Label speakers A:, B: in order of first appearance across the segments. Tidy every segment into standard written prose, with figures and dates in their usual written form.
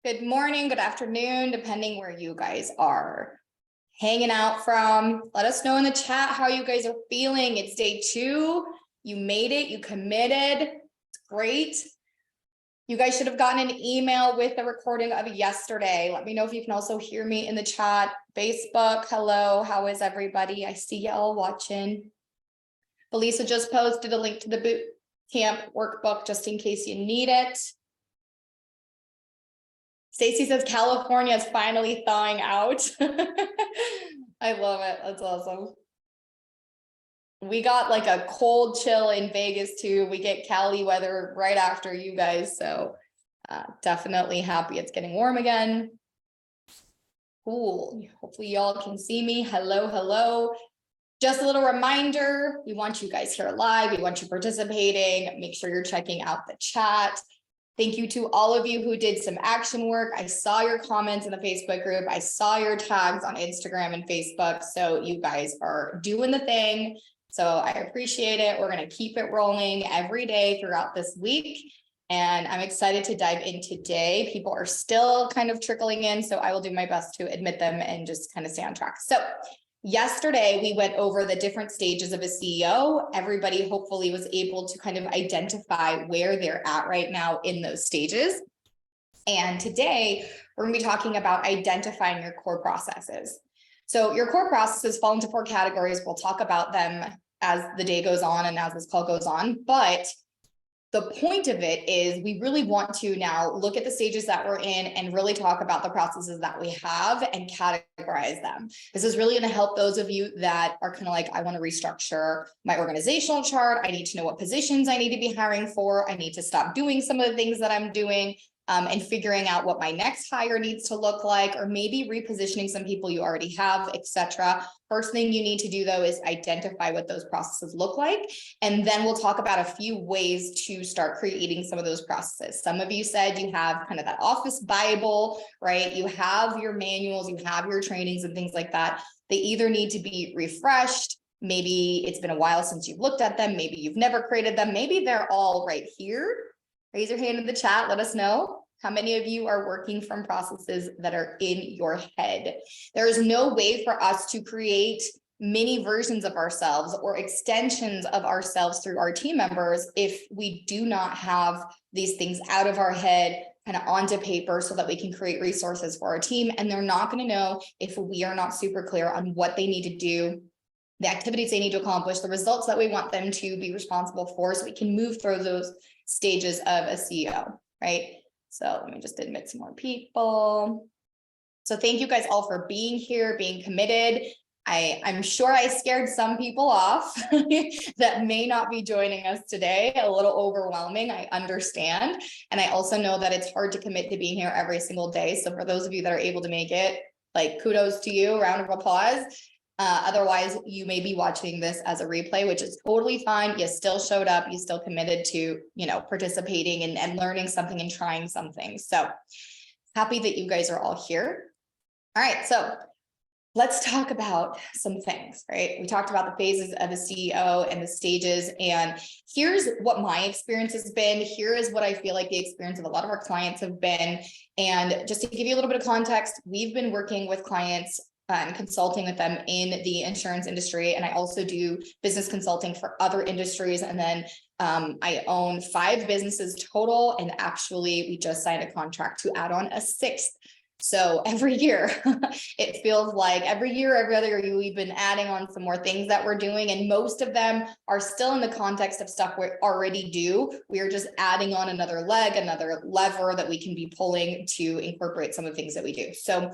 A: Good morning, good afternoon, depending where you guys are hanging out from. Let us know in the chat how you guys are feeling. It's day 2. You made it, you committed. It's great. You guys should have gotten an email with the recording of yesterday. Let me know if you can also hear me in the chat. Facebook, hello, how is everybody? I see y'all watching. Belisa just posted a link to the boot camp workbook just in case you need it. Stacy says California is finally thawing out. I love it. That's awesome. We got like a cold chill in Vegas too. We get Cali weather right after you guys. So definitely happy it's getting warm again. Cool. Hopefully y'all can see me. Hello, hello. Just a little reminder, we want you guys here live. We want you participating. Make sure you're checking out the chat. Thank you to all of you who did some action work. I saw your comments in the Facebook group. I saw your tags on Instagram and Facebook. So you guys are doing the thing. So I appreciate it. We're going to keep it rolling every day throughout this week. And I'm excited to dive in today. People are still kind of trickling in, so I will do my best to admit them and just kind of stay on track. So yesterday, we went over the different stages of a CEO. Everybody hopefully was able to kind of identify where they're at right now in those stages. And today, we're going to be talking about identifying your core processes. So your core processes fall into 4 categories. We'll talk about them as the day goes on and as this call goes on. But the point of it is we really want to now look at the stages that we're in and really talk about the processes that we have and categorize them. This is really going to help those of you that are kind of like, I want to restructure my organizational chart. I need to know what positions I need to be hiring for. I need to stop doing some of the things that I'm doing. And figuring out what my next hire needs to look like, or maybe repositioning some people you already have, etc. First thing you need to do though is identify what those processes look like. And then we'll talk about a few ways to start creating some of those processes. Some of you said you have kind of that office Bible, right? You have your manuals, you have your trainings and things like that. They either need to be refreshed. Maybe it's been a while since you've looked at them. Maybe you've never created them. Maybe they're all right here. Raise your hand in the chat. Let us know how many of you are working from processes that are in your head. There is no way for us to create mini versions of ourselves or extensions of ourselves through our team members if we do not have these things out of our head, kind of onto paper so that we can create resources for our team. And they're not going to know if we are not super clear on what they need to do, the activities they need to accomplish, the results that we want them to be responsible for, so we can move through those stages of a CEO, right? So let me just admit some more people. So thank you guys all for being here, being committed. I'm sure I scared some people off that may not be joining us today. A little overwhelming, I understand. And I also know that it's hard to commit to being here every single day. So for those of you that are able to make it, like kudos to you, round of applause. Otherwise, you may be watching this as a replay, which is totally fine. You still showed up. You still committed to, participating and learning something and trying something. So happy that you guys are all here. All right. So let's talk about some things, right? We talked about the phases of a CEO and the stages. And here's what my experience has been. Here is what I feel like the experience of a lot of our clients have been. And just to give you a little bit of context, we've been working with clients and consulting with them in the insurance industry. And I also do business consulting for other industries. And then I own 5 businesses total. And actually, we just signed a contract to add on a 6th. So every year, it feels like every year, every other year, we've been adding on some more things that we're doing. And most of them are still in the context of stuff we already do. We are just adding on another leg, another lever that we can be pulling to incorporate some of the things that we do. So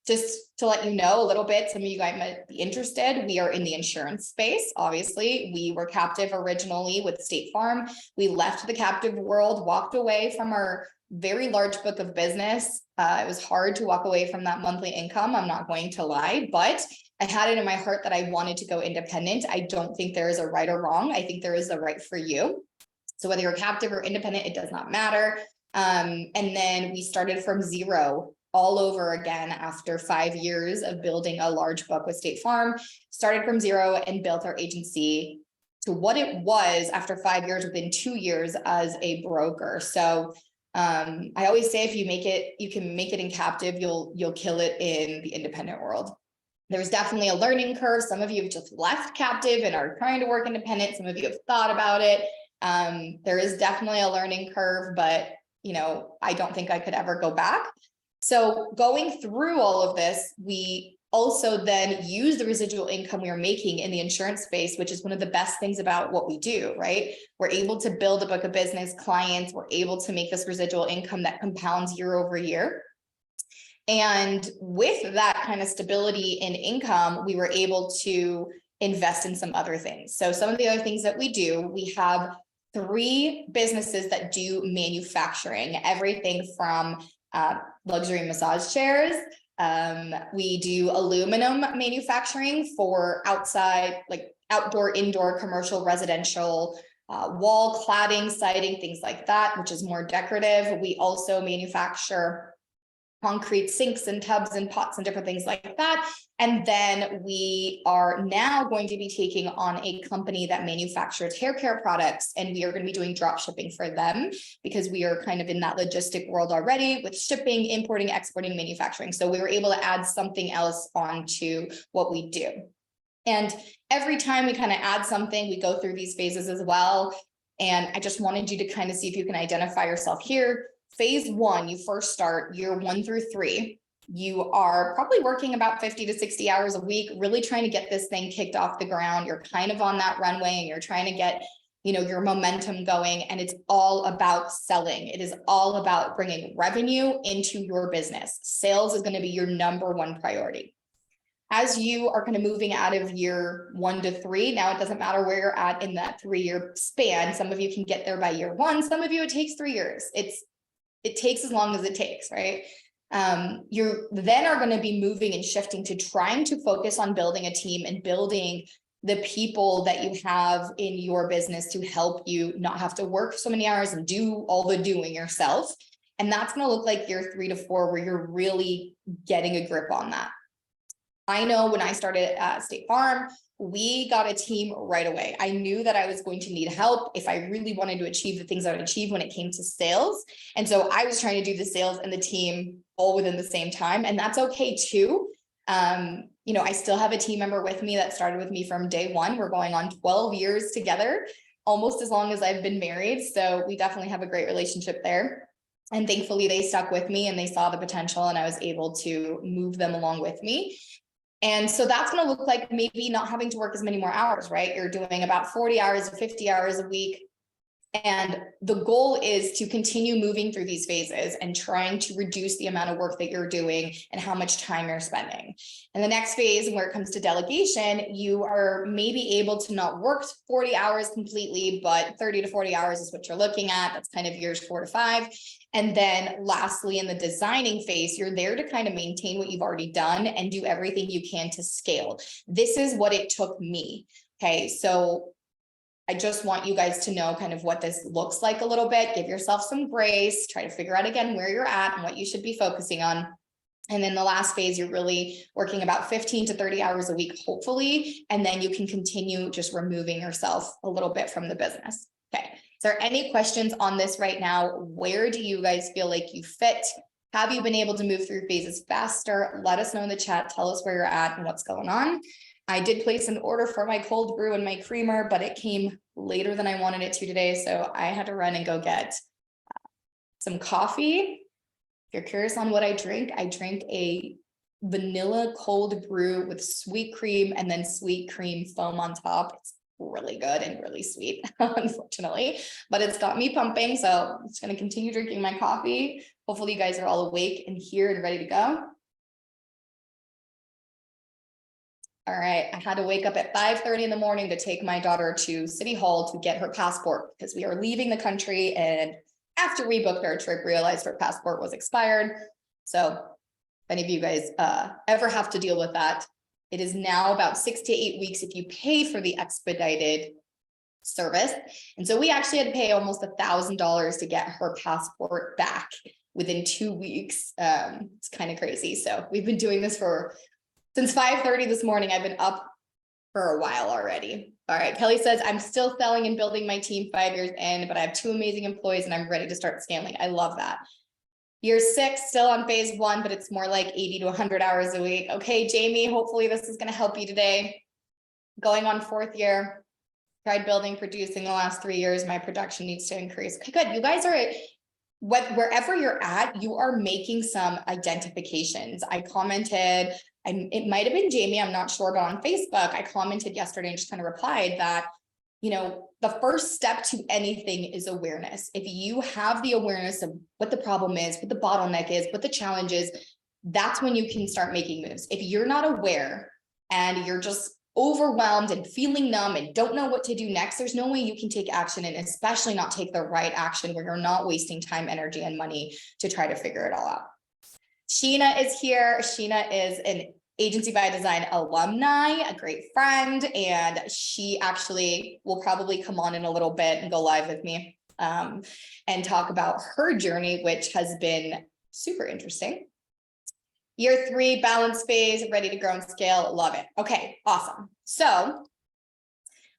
A: just to let you know a little bit, some of you guys might be interested. We are in the insurance space. Obviously, we were captive originally with State Farm. We left the captive world, walked away from our very large book of business. It was hard to walk away from that monthly income. I'm not going to lie, but I had it in my heart that I wanted to go independent. I don't think there is a right or wrong. I think there is a right for you. So whether you're captive or independent, it does not matter. And then we started from zero all over again after 5 years of building a large book with State Farm, started from zero and built our agency to what it was after 5 years within 2 years as a broker. So I always say if you can make it in captive, you'll kill it in the independent world. There's definitely a learning curve. Some of you have just left captive and are trying to work independent. Some of you have thought about it. There is definitely a learning curve, but I don't think I could ever go back. So going through all of this, we also then use the residual income we are making in the insurance space, which is one of the best things about what we do, right? We're able to build a book of business clients. We're able to make this residual income that compounds year over year. And with that kind of stability in income, we were able to invest in some other things. So some of the other things that we do, we have 3 businesses that do manufacturing, everything from luxury massage chairs. We do aluminum manufacturing for outside, like outdoor, indoor, commercial, residential, wall cladding, siding, things like that, which is more decorative. We also manufacture concrete sinks and tubs and pots and different things like that. And then we are now going to be taking on a company that manufactures hair care products, and we are going to be doing drop shipping for them because we are kind of in that logistic world already with shipping, importing, exporting, manufacturing. So we were able to add something else onto what we do. And every time we kind of add something, we go through these phases as well. And I just wanted you to kind of see if you can identify yourself here. Phase 1, you first start year 1 through 3. You are probably working about 50 to 60 hours a week, really trying to get this thing kicked off the ground. You're kind of on that runway and you're trying to get, your momentum going, and it's all about selling. It is all about bringing revenue into your business. Sales is going to be your number 1 priority. As you are kind of moving out of year 1 to 3, now it doesn't matter where you're at in that 3-year span. Some of you can get there by year 1. Some of you, it takes 3 years. It takes as long as it takes, right? You then are going to be moving and shifting to trying to focus on building a team and building the people that you have in your business to help you not have to work so many hours and do all the doing yourself. And that's going to look like year 3 to 4, where you're really getting a grip on that. I know when I started at State Farm, we got a team right away. I knew that I was going to need help if I really wanted to achieve the things I would achieve when it came to sales. And so I was trying to do the sales and the team all within the same time. And that's okay too. I still have a team member with me that started with me from day 1. We're going on 12 years together, almost as long as I've been married. So we definitely have a great relationship there. And thankfully they stuck with me and they saw the potential, and I was able to move them along with me. And so that's going to look like maybe not having to work as many more hours, right? You're doing about 40 hours or 50 hours a week. And the goal is to continue moving through these phases and trying to reduce the amount of work that you're doing and how much time you're spending. And the next phase, where it comes to delegation, you are maybe able to not work 40 hours completely, but 30 to 40 hours is what you're looking at. That's kind of years 4 to 5. And then lastly, in the designing phase, you're there to kind of maintain what you've already done and do everything you can to scale. This is what it took me. Okay, so I just want you guys to know kind of what this looks like a little bit. Give yourself some grace, try to figure out again where you're at and what you should be focusing on. And then the last phase, you're really working about 15 to 30 hours a week, hopefully, and then you can continue just removing yourself a little bit from the business. Okay. Is there any questions on this right now? Where do you guys feel like you fit? Have you been able to move through phases faster? Let us know in the chat. Tell us where you're at and what's going on. I did place an order for my cold brew and my creamer, but it came later than I wanted it to today. So I had to run and go get some coffee. If you're curious on what I drink a vanilla cold brew with sweet cream and then sweet cream foam on top. It's really good and really sweet, unfortunately, but it's got me pumping. So I'm just going to continue drinking my coffee. Hopefully you guys are all awake and here and ready to go. All right, I had to wake up at 5:30 in the morning to take my daughter to City Hall to get her passport because we are leaving the country. And after we booked our trip, realized her passport was expired. So if any of you guys ever have to deal with that, it is now about 6 to 8 weeks if you pay for the expedited service. And so we actually had to pay almost $1,000 to get her passport back within 2 weeks. It's kind of crazy. So we've been doing this since 5:30 this morning. I've been up for a while already. All right, Kelly says, I'm still selling and building my team 5 years in, but I have 2 amazing employees and I'm ready to start scaling. I love that. Year 6, still on phase 1, but it's more like 80 to 100 hours a week. Okay, Jamie, hopefully this is going to help you today. Going on 4th year, tried building, producing the last 3 years. My production needs to increase. Okay, good. You guys are wherever you're at, you are making some identifications. I commented, it might have been Jamie, I'm not sure, but on Facebook, I commented yesterday and just kind of replied that, you know, the first step to anything is awareness. If you have the awareness of what the problem is, what the bottleneck is, what the challenge is, that's when you can start making moves. If you're not aware and you're just overwhelmed and feeling numb and don't know what to do next, there's no way you can take action, and especially not take the right action where you're not wasting time, energy, and money to try to figure it all out. Sheena is here. Sheena is an Agency by Design alumni, a great friend, and she actually will probably come on in a little bit and go live with me and talk about her journey, which has been super interesting. Year 3, balance phase, ready to grow and scale. Love it. Okay, awesome. So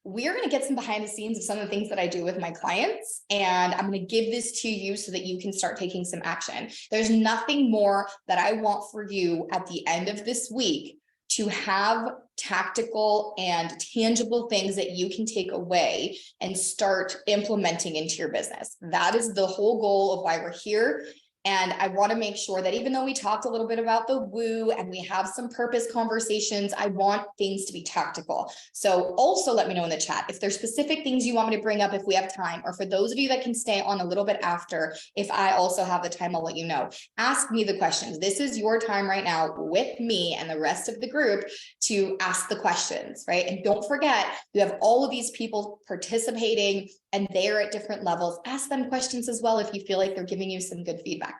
A: we're going to get some behind the scenes of some of the things that I do with my clients, and I'm going to give this to you so that you can start taking some action. There's nothing more that I want for you at the end of this week to have tactical and tangible things that you can take away and start implementing into your business. That is the whole goal of why we're here. And I want to make sure that even though we talked a little bit about the woo and we have some purpose conversations, I want things to be tactical. So also let me know in the chat if there's specific things you want me to bring up if we have time, or for those of you that can stay on a little bit after, if I also have the time, I'll let you know. Ask me the questions. This is your time right now with me and the rest of the group to ask the questions, right? And don't forget, you have all of these people participating and they're at different levels. Ask them questions as well if you feel like they're giving you some good feedback.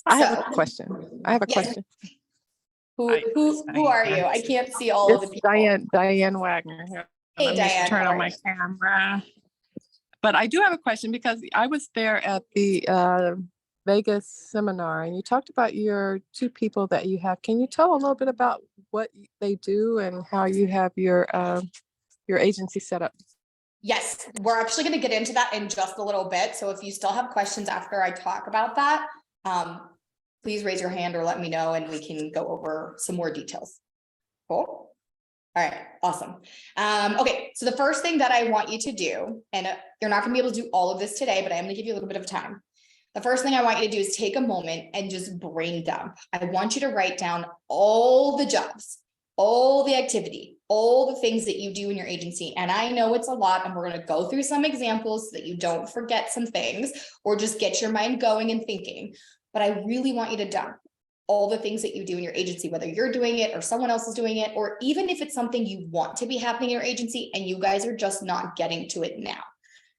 B: I have a question. Question.
A: Who are you? I can't see all of the people.
B: Diane Wagner here.
A: Hey,
B: Let
A: Diane.
B: me turn on my camera. But I do have a question because I was there at the Vegas seminar and you talked about your 2 people that you have. Can you tell a little bit about what they do and how you have your agency set up?
A: Yes, we're actually going to get into that in just a little bit. So if you still have questions after I talk about that, please raise your hand or let me know and we can go over some more details. Cool. All right, awesome. Okay, so the first thing that I want you to do, and you're not going to be able to do all of this today, but I am going to give you a little bit of time. The first thing I want you to do is take a moment and just brain dump. I want you to write down all the jobs, all the activity, all the things that you do in your agency. And I know it's a lot, and we're going to go through some examples so that you don't forget some things or just get your mind going and thinking. But I really want you to dump all the things that you do in your agency, whether you're doing it or someone else is doing it, or even if it's something you want to be happening in your agency and you guys are just not getting to it now.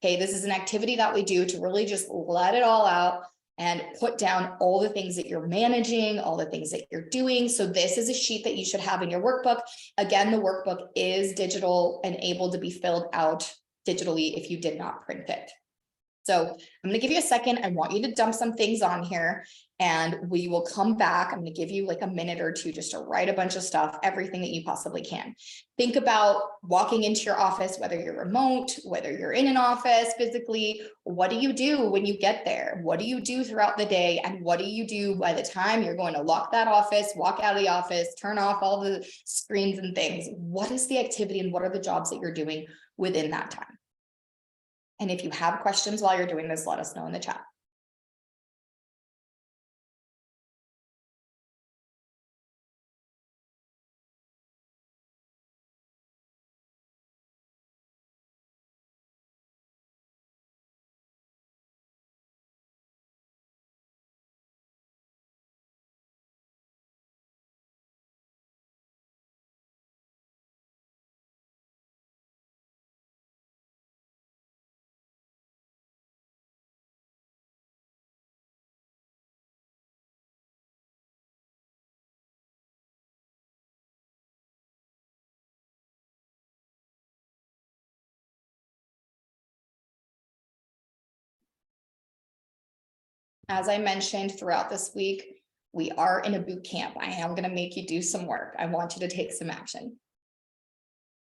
A: Okay, this is an activity that we do to really just let it all out and put down all the things that you're managing, all the things that you're doing. So this is a sheet that you should have in your workbook. Again, the workbook is digital and able to be filled out digitally if you did not print it. So I'm going to give you a second. I want you to dump some things on here and we will come back. I'm going to give you like a minute or two just to write a bunch of stuff, everything that you possibly can. Think about walking into your office, whether you're remote, whether you're in an office physically. What do you do when you get there? What do you do throughout the day? And what do you do by the time you're going to lock that office, walk out of the office, turn off all the screens and things? What is the activity and what are the jobs that you're doing within that time? And if you have questions while you're doing this, let us know in the chat. As I mentioned throughout this week, we are in a boot camp. I am going to make you do some work. I want you to take some action.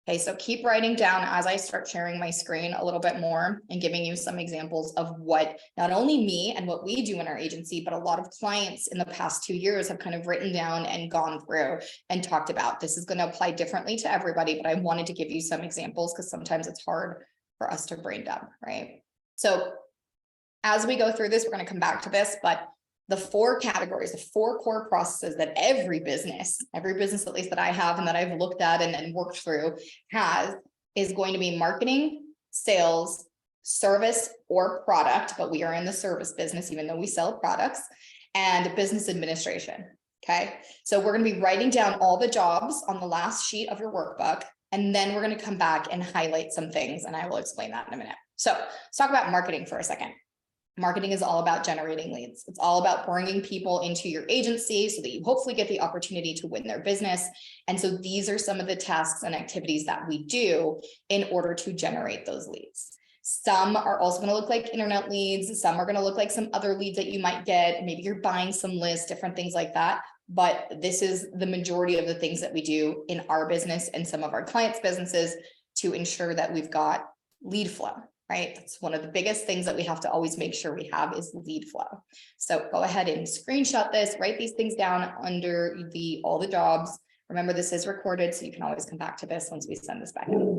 A: Okay, so keep writing down as I start sharing my screen a little bit more and giving you some examples of what not only me and what we do in our agency, but a lot of clients in the past 2 years have kind of written down and gone through and talked about. This is going to apply differently to everybody, but I wanted to give you some examples because sometimes it's hard for us to brain dump, right? So as we go through this, we're going to come back to this, but the 4 categories, the 4 core processes that every business at least that I have and that I've looked at and worked through is going to be marketing, sales, service, or product, but we are in the service business, even though we sell products, and business administration. Okay, so we're going to be writing down all the jobs on the last sheet of your workbook, and then we're going to come back and highlight some things, and I will explain that in a minute. So let's talk about marketing for a second. Marketing is all about generating leads. It's all about bringing people into your agency so that you hopefully get the opportunity to win their business. And so these are some of the tasks and activities that we do in order to generate those leads. Some are also going to look like internet leads. Some are going to look like some other leads that you might get. Maybe you're buying some lists, different things like that. But this is the majority of the things that we do in our business and some of our clients' businesses to ensure that we've got lead flow. Right? That's one of the biggest things that we have to always make sure we have is lead flow. So go ahead and screenshot this, write these things down under all the jobs. Remember, this is recorded, so you can always come back to this once we send this back out.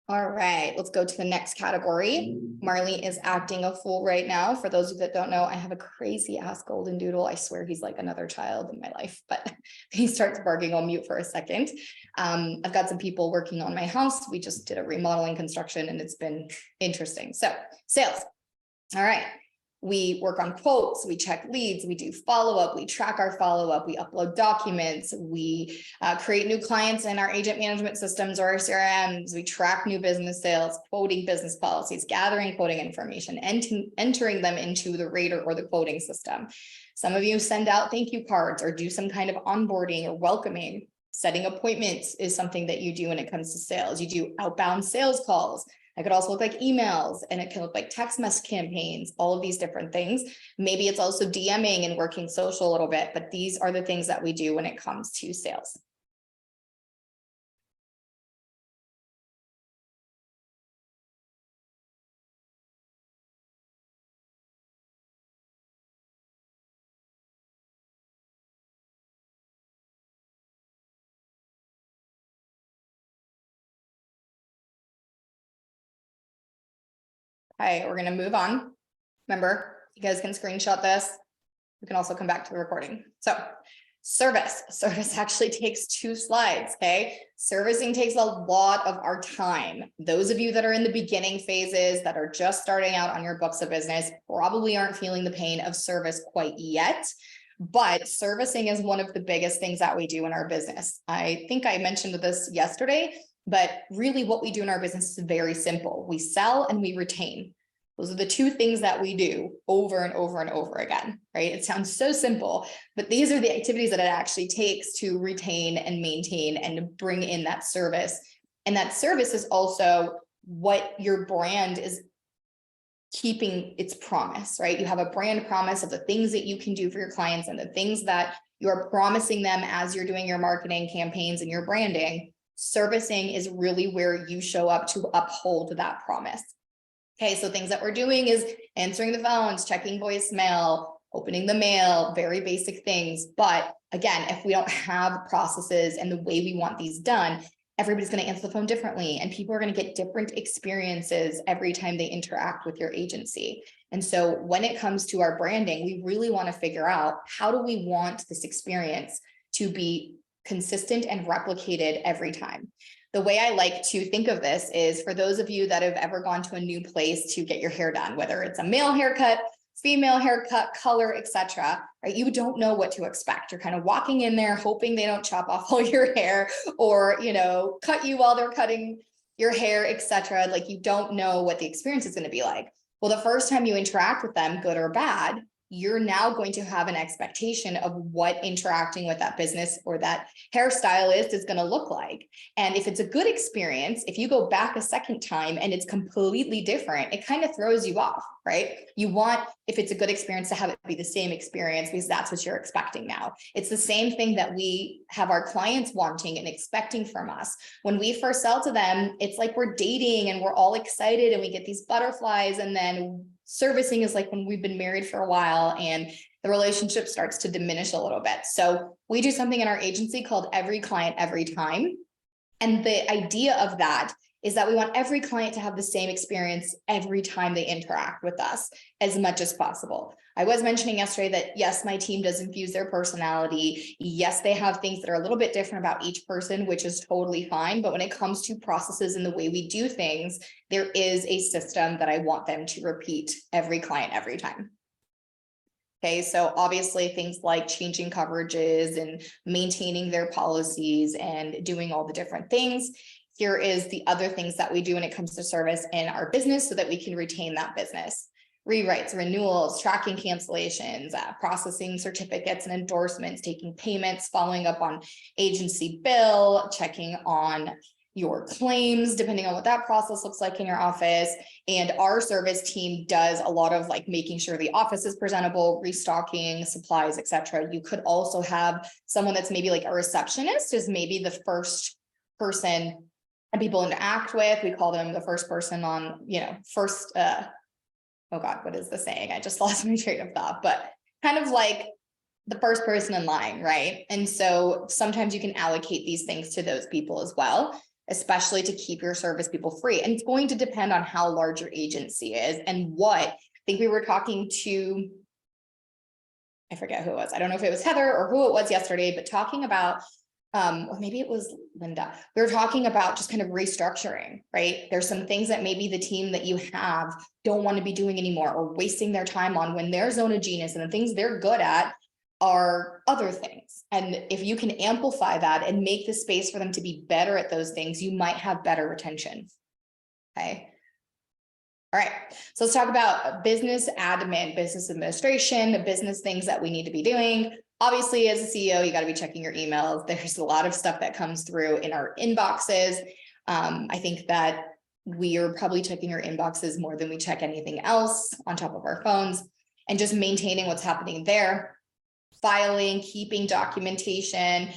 A: All right, let's go to the next category. Marley is acting a fool right now. For those of you that don't know, I have a crazy ass golden doodle. I swear he's like another child in my life, but he starts barking. I'll mute for a second. I've got some people working on my house. We just did a remodeling construction and it's been interesting. So sales. All right. We work on quotes, we check leads, we do follow-up, we track our follow-up, we upload documents, we create new clients in our agent management systems or our CRMs, we track new business sales, quoting business policies, gathering quoting information, and entering them into the rater or the quoting system. Some of you send out thank you cards or do some kind of onboarding or welcoming. Setting appointments is something that you do when it comes to sales. You do outbound sales calls. It could also look like emails, and it can look like text message campaigns, all of these different things. Maybe it's also DMing and working social a little bit, but these are the things that we do when it comes to sales. Okay, we're going to move on. Remember, you guys can screenshot this. We can also come back to the recording. So service actually takes 2 slides. Okay. Servicing takes a lot of our time. Those of you that are in the beginning phases that are just starting out on your books of business probably aren't feeling the pain of service quite yet. But servicing is one of the biggest things that we do in our business. I think I mentioned this yesterday, but really what we do in our business is very simple. We sell and we retain. Those are the 2 things that we do over and over and over again, right? It sounds so simple, but these are the activities that it actually takes to retain and maintain and to bring in that service. And that service is also what your brand is keeping its promise, right? You have a brand promise of the things that you can do for your clients and the things that you are promising them as you're doing your marketing campaigns and your branding. Servicing is really where you show up to uphold that promise. Okay, so things that we're doing is answering the phones, checking voicemail, opening the mail, very basic things. But again, if we don't have processes and the way we want these done, everybody's going to answer the phone differently, and people are going to get different experiences every time they interact with your agency. And so when it comes to our branding, we really want to figure out, how do we want this experience to be consistent and replicated every time. The way I like to think of this is for those of you that have ever gone to a new place to get your hair done, whether it's a male haircut, female haircut, color, etc., right? You don't know what to expect. You're kind of walking in there hoping they don't chop off all your hair or, cut you while they're cutting your hair, etc. Like you don't know what the experience is going to be like. Well, the first time you interact with them, good or bad, you're now going to have an expectation of what interacting with that business or that hairstylist is going to look like. And if it's a good experience, if you go back a second time and it's completely different, it kind of throws you off, right? You want, if it's a good experience, to have it be the same experience because that's what you're expecting now. It's the same thing that we have our clients wanting and expecting from us. When we first sell to them, it's like we're dating and we're all excited and we get these butterflies, and then servicing is like when we've been married for a while and the relationship starts to diminish a little bit. So we do something in our agency called every client, every time. And the idea of that is that we want every client to have the same experience every time they interact with us as much as possible. I was mentioning yesterday that yes, my team does infuse their personality. Yes, they have things that are a little bit different about each person, which is totally fine. But when it comes to processes and the way we do things, there is a system that I want them to repeat every client, every time. Okay, so obviously things like changing coverages and maintaining their policies and doing all the different things. Here is the other things that we do when it comes to service in our business so that we can retain that business. Rewrites, renewals, tracking cancellations, processing certificates and endorsements, taking payments, following up on agency bill, checking on your claims, depending on what that process looks like in your office. And our service team does a lot of like making sure the office is presentable, restocking supplies, etc. You could also have someone that's maybe like a receptionist is maybe the first person and people interact with. We call them the first person on, first, oh God, what is the saying? I just lost my train of thought, but kind of like the first person in line, right? And so sometimes you can allocate these things to those people as well, especially to keep your service people free. And it's going to depend on how large your agency is and what. I think we were talking to, I forget who it was. I don't know if it was Heather or who it was yesterday, but talking about, or maybe it was Linda. We were talking about just kind of restructuring, right? There's some things that maybe the team that you have don't want to be doing anymore or wasting their time on when their zone of genius and the things they're good at are other things. And if you can amplify that and make the space for them to be better at those things, you might have better retention. Okay. All right. So let's talk about business admin, business administration, the business things that we need to be doing. Obviously, as a CEO, you got to be checking your emails. There's a lot of stuff that comes through in our inboxes. I think that we are probably checking our inboxes more than we check anything else on top of our phones, and just maintaining what's happening there. Filing, keeping documentation,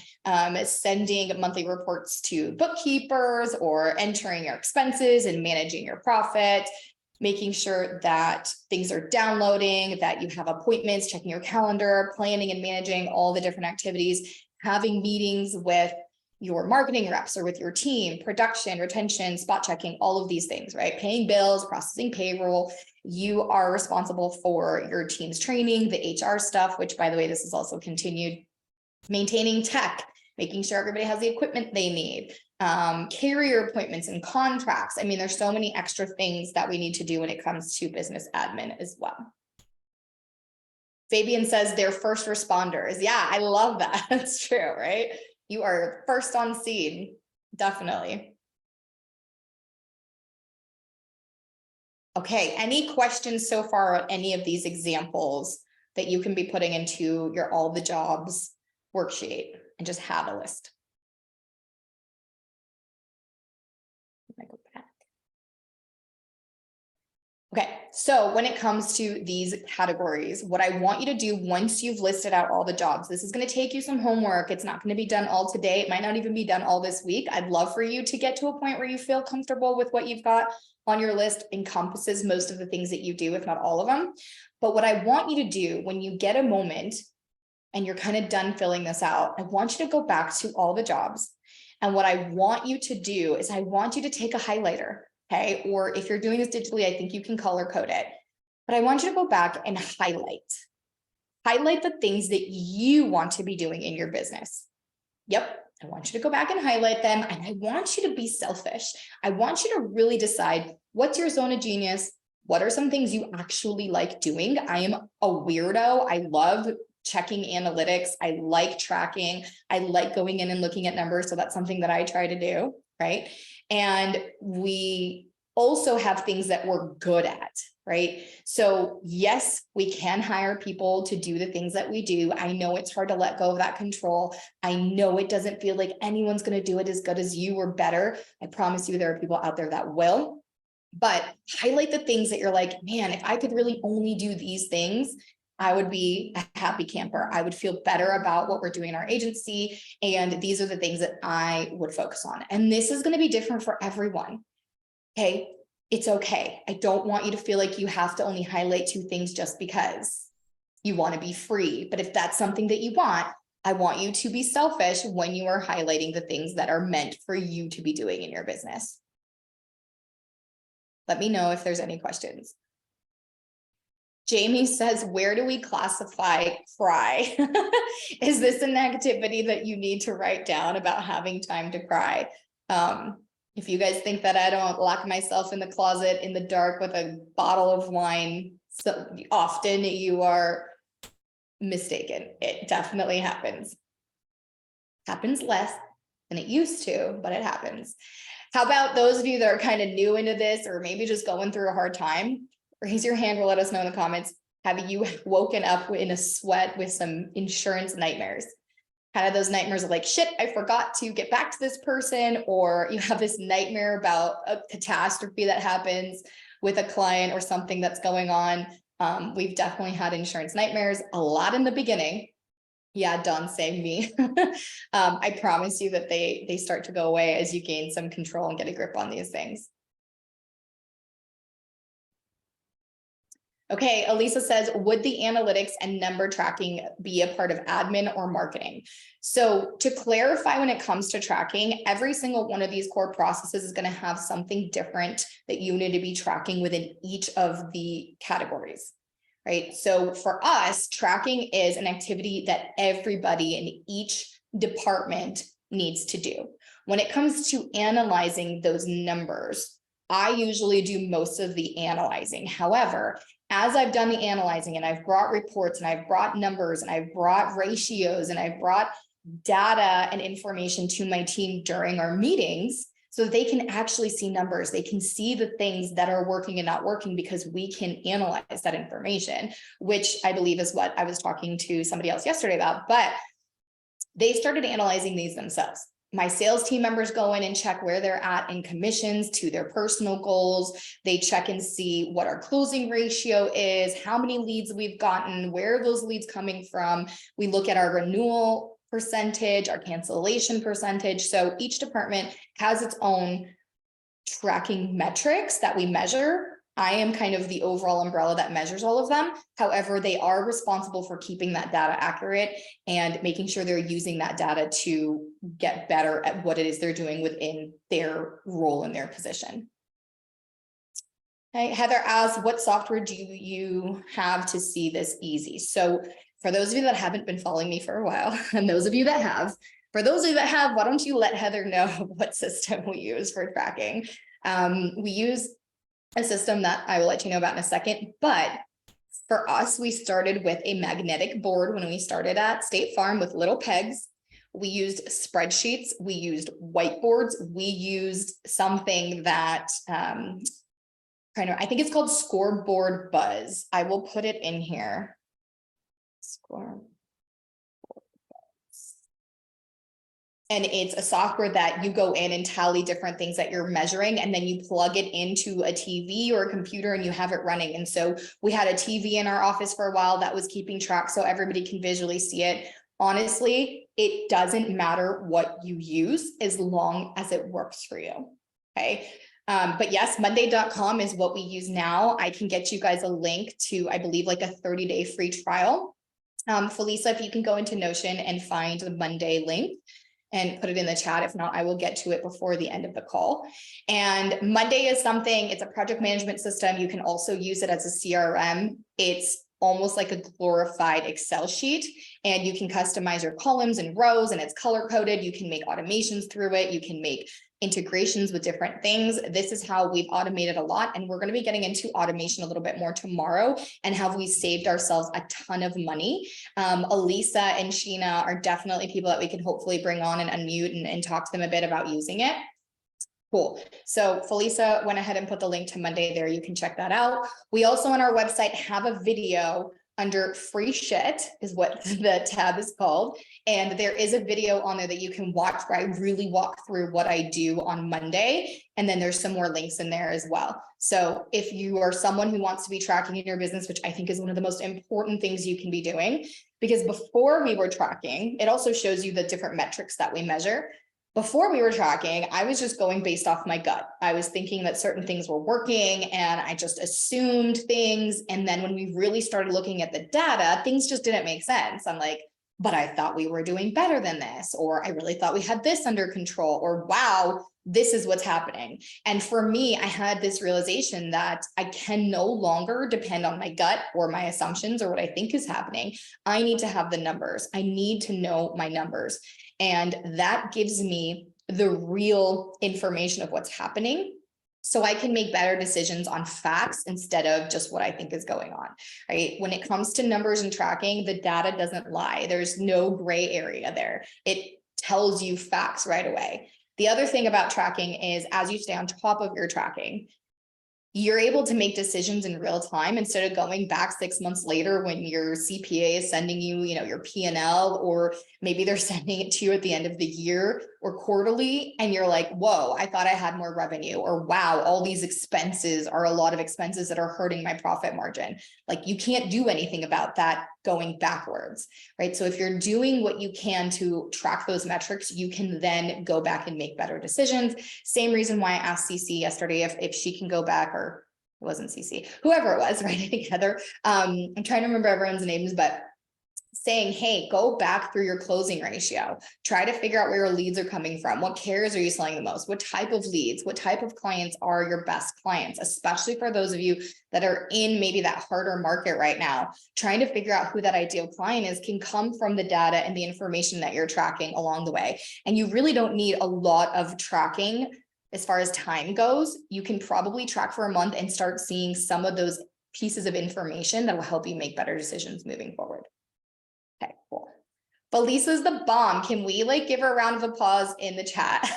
A: sending monthly reports to bookkeepers or entering your expenses and managing your profit, making sure that things are downloading, that you have appointments, checking your calendar, planning and managing all the different activities, having meetings with your marketing reps or with your team, production, retention, spot checking, all of these things, right? Paying bills, processing payroll. You are responsible for your team's training, the HR stuff, which by the way, this is also continued, maintaining tech, making sure everybody has the equipment they need, carrier appointments and contracts. I mean, there's so many extra things that we need to do when it comes to business admin as well. Fabian says they're first responders. Yeah, I love that. That's true, right? You are first on scene, definitely. Okay, any questions so far on any of these examples that you can be putting into your all the jobs worksheet and just have a list? Let me go back. Okay, so when it comes to these categories, what I want you to do once you've listed out all the jobs, this is going to take you some homework. It's not going to be done all today. It might not even be done all this week. I'd love for you to get to a point where you feel comfortable with what you've got on your list encompasses most of the things that you do, if not all of them. But what I want you to do when you get a moment and you're kind of done filling this out, I want you to go back to all the jobs. And what I want you to do is I want you to take a highlighter. Okay, or if you're doing this digitally, I think you can color code it. But I want you to go back and highlight the things that you want to be doing in your business. Yep. I want you to go back and highlight them. And I want you to be selfish. I want you to really decide what's your zone of genius. What are some things you actually like doing? I am a weirdo. I love checking analytics. I like tracking. I like going in and looking at numbers. So that's something that I try to do, right? And we also have things that we're good at, right? So yes, we can hire people to do the things that we do. I know it's hard to let go of that control. I know it doesn't feel like anyone's going to do it as good as you or better. I promise you there are people out there that will. But highlight the things that you're like, man, if I could really only do these things, I would be a happy camper. I would feel better about what we're doing in our agency. And these are the things that I would focus on. And this is going to be different for everyone. Okay. It's okay. I don't want you to feel like you have to only highlight 2 things just because you want to be free. But if that's something that you want, I want you to be selfish when you are highlighting the things that are meant for you to be doing in your business. Let me know if there's any questions. Jamie says, where do we classify cry? Is this an activity that you need to write down about having time to cry? If you guys think that I don't lock myself in the closet in the dark with a bottle of wine so often, you are mistaken. It definitely happens. Happens less than it used to, but it happens. How about those of you that are kind of new into this or maybe just going through a hard time? Raise your hand or let us know in the comments. Have you woken up in a sweat with some insurance nightmares? Kind of those nightmares of like, shit, I forgot to get back to this person, or you have this nightmare about a catastrophe that happens with a client or something that's going on. We've definitely had insurance nightmares, a lot in the beginning. Yeah, Dawn saying me. I promise you that they start to go away as you gain some control and get a grip on these things. Okay, Elisa says, would the analytics and number tracking be a part of admin or marketing? So to clarify, when it comes to tracking, every single one of these core processes is going to have something different that you need to be tracking within each of the categories, right? So for us, tracking is an activity that everybody in each department needs to do. When it comes to analyzing those numbers, I usually do most of the analyzing. However, as I've done the analyzing and I've brought reports and I've brought numbers and I've brought ratios and I've brought data and information to my team during our meetings so that they can actually see numbers, they can see the things that are working and not working because we can analyze that information, which I believe is what I was talking to somebody else yesterday about, but they started analyzing these themselves. My sales team members go in and check where they're at in commissions to their personal goals. They check and see what our closing ratio is, how many leads we've gotten, where are those leads coming from. We look at our renewal percentage, our cancellation percentage. So each department has its own tracking metrics that we measure. I am kind of the overall umbrella that measures all of them. However, they are responsible for keeping that data accurate and making sure they're using that data to get better at what it is they're doing within their role in their position. Okay, Heather asks, what software do you have to see this easy? So for those of you that haven't been following me for a while, and those of you that have, for those of you that have, why don't you let Heather know what system we use for tracking? We use a system that I will let you know about in a second, but for us, we started with a magnetic board when we started at State Farm with little pegs. We used spreadsheets, we used whiteboards, we used something that I think it's called Scoreboard Buzz. I will put it in here. Scoreboard. And it's a software that you go in and tally different things that you're measuring, and then you plug it into a TV or a computer and you have it running. And so we had a TV in our office for a while that was keeping track so everybody can visually see it. Honestly, it doesn't matter what you use as long as it works for you. Okay. But yes, Monday.com is what we use now. I can get you guys a link to, I believe, like a 30-day free trial. Felisa, if you can go into Notion and find the Monday link and put it in the chat. If not, I will get to it before the end of the call. And Monday is something, it's a project management system. You can also use it as a CRM. It's almost like a glorified Excel sheet, and you can customize your columns and rows, and it's color coded. You can make automations through it. You can make integrations with different things. This is how we've automated a lot. And we're going to be getting into automation a little bit more tomorrow, and how we saved ourselves a ton of money. Elisa and Sheena are definitely people that we can hopefully bring on and unmute and talk to them a bit about using it. Cool. So Felisa went ahead and put the link to Monday there. You can check that out. We also on our website have a video under free shit is what the tab is called. And there is a video on there that you can watch where I really walk through what I do on Monday. And then there's some more links in there as well. So if you are someone who wants to be tracking in your business, which I think is one of the most important things you can be doing, because before we were tracking, it also shows you the different metrics that we measure. Before we were tracking, I was just going based off my gut. I was thinking that certain things were working and I just assumed things. And then when we really started looking at the data, things just didn't make sense. I'm like, but I thought we were doing better than this, or I really thought we had this under control, or wow, this is what's happening. And for me, I had this realization that I can no longer depend on my gut or my assumptions or what I think is happening. I need to have the numbers. I need to know my numbers. And that gives me the real information of what's happening, so I can make better decisions on facts instead of just what I think is going on, right? When it comes to numbers and tracking, the data doesn't lie. There's no gray area there. It tells you facts right away. The other thing about tracking is, as you stay on top of your tracking, you're able to make decisions in real time instead of going back 6 months later when your CPA is sending you, your P&L, or maybe they're sending it to you at the end of the year or quarterly. And you're like, whoa, I thought I had more revenue, or wow, all these expenses are a lot of expenses that are hurting my profit margin. Like, you can't do anything about that going backwards, right? So if you're doing what you can to track those metrics, you can then go back and make better decisions. Same reason why I asked CC yesterday if she can go back, or it wasn't CC, whoever it was, right? I think Heather. I'm trying to remember everyone's names, but saying, hey, go back through your closing ratio, try to figure out where your leads are coming from. What carriers are you selling the most? What type of leads, what type of clients are your best clients, especially for those of you that are in maybe that harder market right now. Trying to figure out who that ideal client is can come from the data and the information that you're tracking along the way. And you really don't need a lot of tracking as far as time goes. You can probably track for a month and start seeing some of those pieces of information that will help you make better decisions moving forward. Okay, cool. But Lisa's the bomb. Can we give her a round of applause in the chat?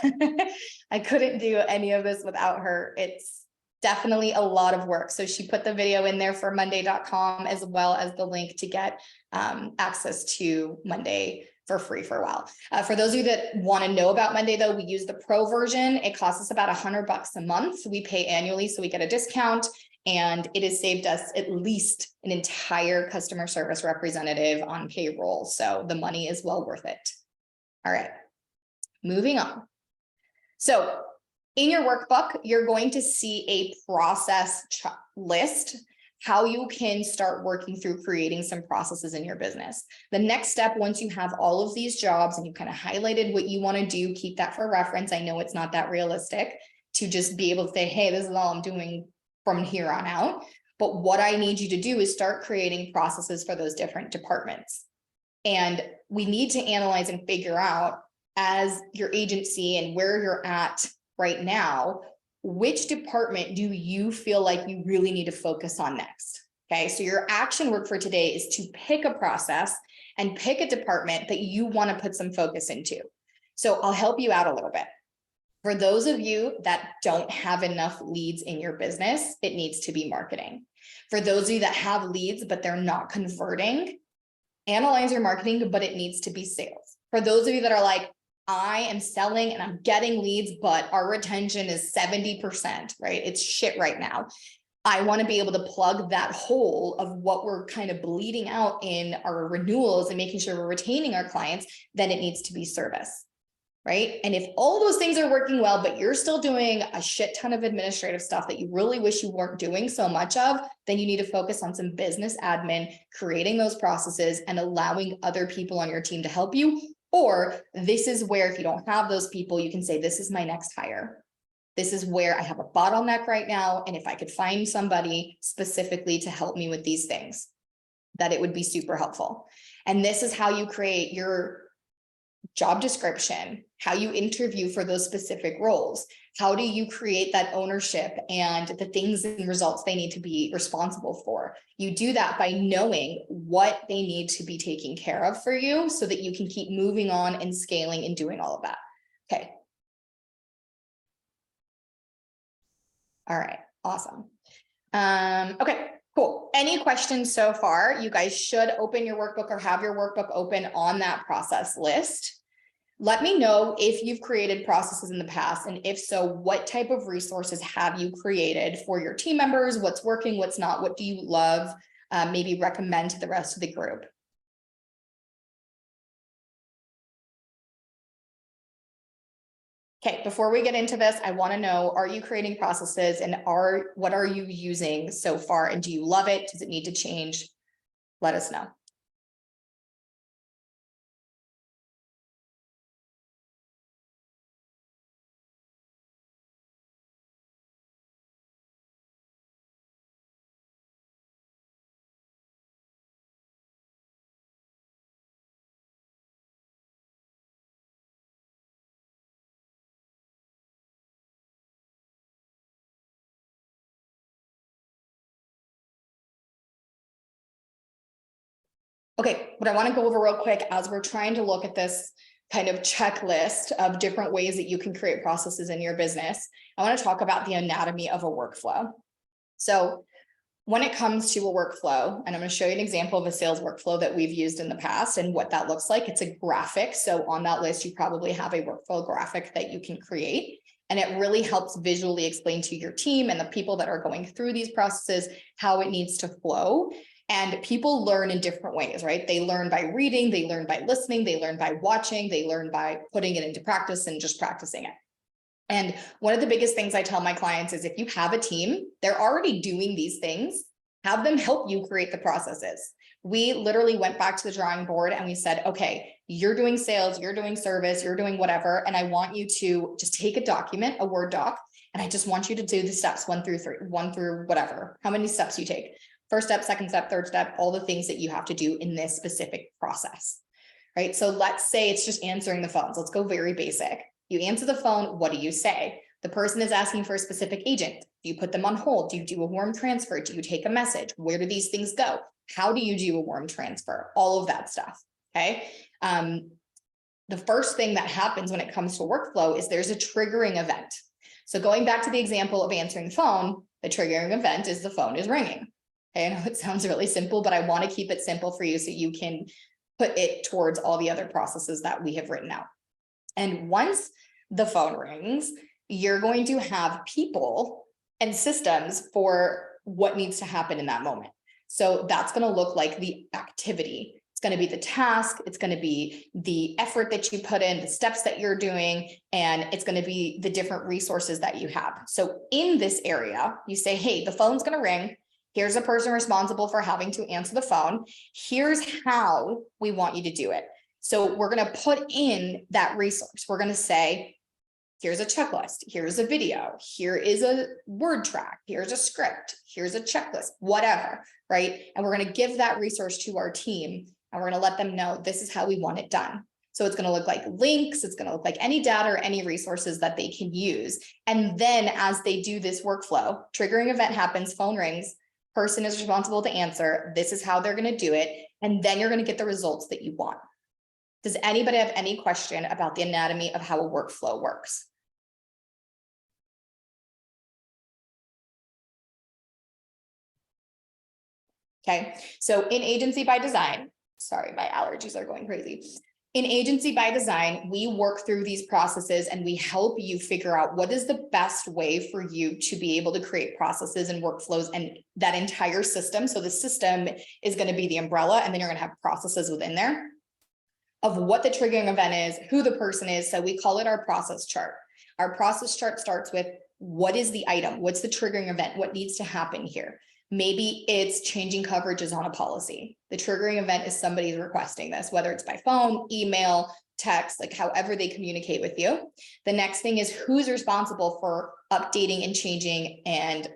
A: I couldn't do any of this without her. It's definitely a lot of work. So she put the video in there for monday.com, as well as the link to get access to Monday for free for a while. For those of you that want to know about Monday, though, we use the pro version. It costs us about $100 a month. We pay annually, so we get a discount. And it has saved us at least an entire customer service representative on payroll. So the money is well worth it. All right, moving on. So in your workbook, you're going to see a process list, how you can start working through creating some processes in your business. The next step, once you have all of these jobs and you kind of highlighted what you want to do, keep that for reference. I know it's not that realistic to just be able to say, hey, this is all I'm doing from here on out. But what I need you to do is start creating processes for those different departments. And we need to analyze and figure out, as your agency and where you're at right now, which department do you feel like you really need to focus on next? Okay, so your action work for today is to pick a process and pick a department that you want to put some focus into. So I'll help you out a little bit. For those of you that don't have enough leads in your business, it needs to be marketing. For those of you that have leads, but they're not converting, analyze your marketing, but it needs to be sales. For those of you that are like, I am selling and I'm getting leads, but our retention is 70%, right? It's shit right now. I want to be able to plug that hole of what we're kind of bleeding out in our renewals and making sure we're retaining our clients. Then it needs to be service. Right? And if all those things are working well, but you're still doing a shit ton of administrative stuff that you really wish you weren't doing so much of, then you need to focus on some business admin, creating those processes and allowing other people on your team to help you. Or this is where, if you don't have those people, you can say, this is my next hire. This is where I have a bottleneck right now. And if I could find somebody specifically to help me with these things. that it would be super helpful. And this is how you create your job description, how you interview for those specific roles. How do you create that ownership and the things and results they need to be responsible for? You do that by knowing what they need to be taking care of for you so that you can keep moving on and scaling and doing all of that. Okay. All right, awesome. Okay, cool. Any questions so far? You guys should open your workbook or have your workbook open on that process list. Let me know if you've created processes in the past, and if so, what type of resources have you created for your team members? What's working, what's not, what do you love? Maybe recommend to the rest of the group. Okay, before we get into this, I want to know, are you creating processes, and what are you using so far? And do you love it? Does it need to change? Let us know. Okay, what I want to go over real quick as we're trying to look at this kind of checklist of different ways that you can create processes in your business, I want to talk about the anatomy of a workflow. So when it comes to a workflow, and I'm going to show you an example of a sales workflow that we've used in the past and what that looks like. It's a graphic. So on that list, you probably have a workflow graphic that you can create. And it really helps visually explain to your team and the people that are going through these processes how it needs to flow. And people learn in different ways, right? They learn by reading, they learn by listening, they learn by watching, they learn by putting it into practice and just practicing it. And one of the biggest things I tell my clients is if you have a team, they're already doing these things, have them help you create the processes. We literally went back to the drawing board and we said, okay, you're doing sales, you're doing service, you're doing whatever. And I want you to just take a document, a Word doc, and I just want you to do the steps 1 through 3, 1 through whatever, how many steps you take. First step, second step, third step, all the things that you have to do in this specific process, right? So let's say it's just answering the phones. Let's go very basic. You answer the phone, what do you say? The person is asking for a specific agent. Do you put them on hold? Do you do a warm transfer? Do you take a message? Where do these things go? How do you do a warm transfer? All of that stuff, okay? The first thing that happens when it comes to workflow is there's a triggering event. So going back to the example of answering the phone, the triggering event is the phone is ringing. Okay, I know it sounds really simple, but I want to keep it simple for you so you can put it towards all the other processes that we have written out. And once the phone rings, you're going to have people and systems for what needs to happen in that moment. So that's going to look like the activity. It's going to be the task. It's going to be the effort that you put in, the steps that you're doing, and it's going to be the different resources that you have. So in this area, you say, hey, the phone's going to ring. Here's a person responsible for having to answer the phone. Here's how we want you to do it. So we're going to put in that resource. We're going to say, here's a checklist. Here's a video. Here is a word track. Here's a script. Here's a checklist, whatever, right? And we're going to give that resource to our team and we're going to let them know this is how we want it done. So it's going to look like links. It's going to look like any data or any resources that they can use. And then as they do this workflow, triggering event happens, phone rings, person is responsible to answer. This is how they're going to do it. And then you're going to get the results that you want. Does anybody have any question about the anatomy of how a workflow works? Okay, so in Agency by Design, sorry, my allergies are going crazy. In Agency by Design, we work through these processes and we help you figure out what is the best way for you to be able to create processes and workflows and that entire system. So the system is going to be the umbrella, and then you're going to have processes within there of what the triggering event is, who the person is. So we call it our process chart. Our process chart starts with what is the item? What's the triggering event? What needs to happen here? Maybe it's changing coverages on a policy. The triggering event is somebody's requesting this, whether it's by phone, email, text, like however they communicate with you. The next thing is who's responsible for updating and changing and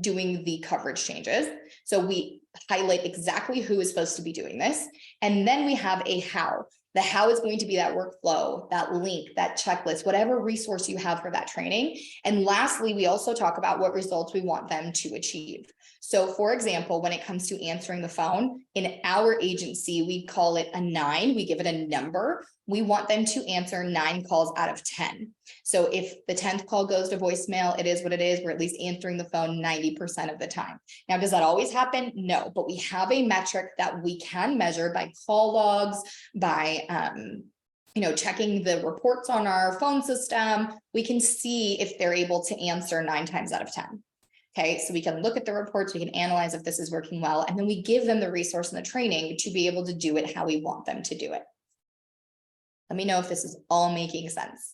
A: doing the coverage changes. So we highlight exactly who is supposed to be doing this. And then we have a how. The how is going to be that workflow, that link, that checklist, whatever resource you have for that training. And lastly, we also talk about what results we want them to achieve. So for example, when it comes to answering the phone, in our agency, we call it a 9. We give it a number. We want them to answer 9 calls out of 10. So if the 10th call goes to voicemail, it is what it is. We're at least answering the phone 90% of the time. Now, does that always happen? No, but we have a metric that we can measure by call logs, by checking the reports on our phone system. We can see if they're able to answer 9 times out of 10. Okay, so we can look at the reports, we can analyze if this is working well, and then we give them the resource and the training to be able to do it how we want them to do it. Let me know if this is all making sense.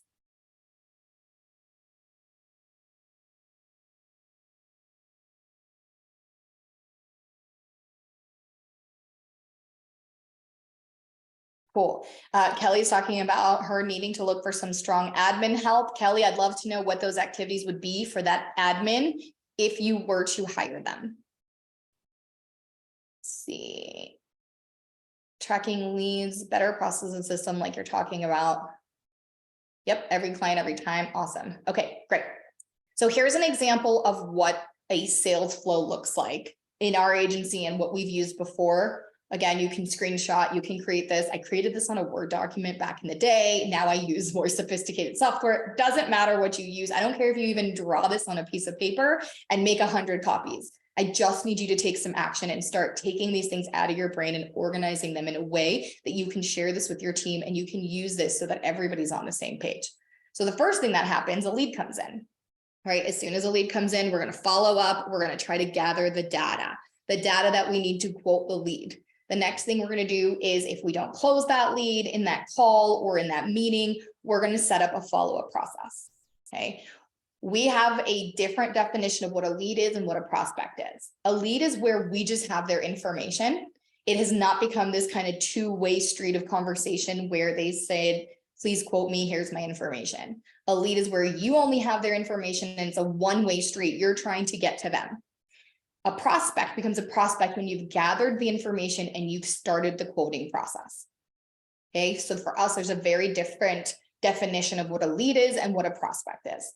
A: Cool. Kelly's talking about her needing to look for some strong admin help. Kelly, I'd love to know what those activities would be for that admin if you were to hire them. Let's see. Tracking leads, better process and system like you're talking about. Yep, every client, every time. Awesome. Okay, great. So here's an example of what a sales flow looks like in our agency and what we've used before. Again, you can screenshot, you can create this. I created this on a Word document back in the day. Now I use more sophisticated software. It doesn't matter what you use. I don't care if you even draw this on a piece of paper and make 100 copies. I just need you to take some action and start taking these things out of your brain and organizing them in a way that you can share this with your team and you can use this so that everybody's on the same page. So the first thing that happens, a lead comes in, right? As soon as a lead comes in, we're going to follow up. We're going to try to gather the data that we need to quote the lead. The next thing we're going to do is if we don't close that lead in that call or in that meeting, we're going to set up a follow-up process. Okay. We have a different definition of what a lead is and what a prospect is. A lead is where we just have their information. It has not become this kind of two-way street of conversation where they said, please quote me, here's my information. A lead is where you only have their information and it's a one-way street. You're trying to get to them. A prospect becomes a prospect when you've gathered the information and you've started the quoting process. Okay, so for us, there's a very different definition of what a lead is and what a prospect is.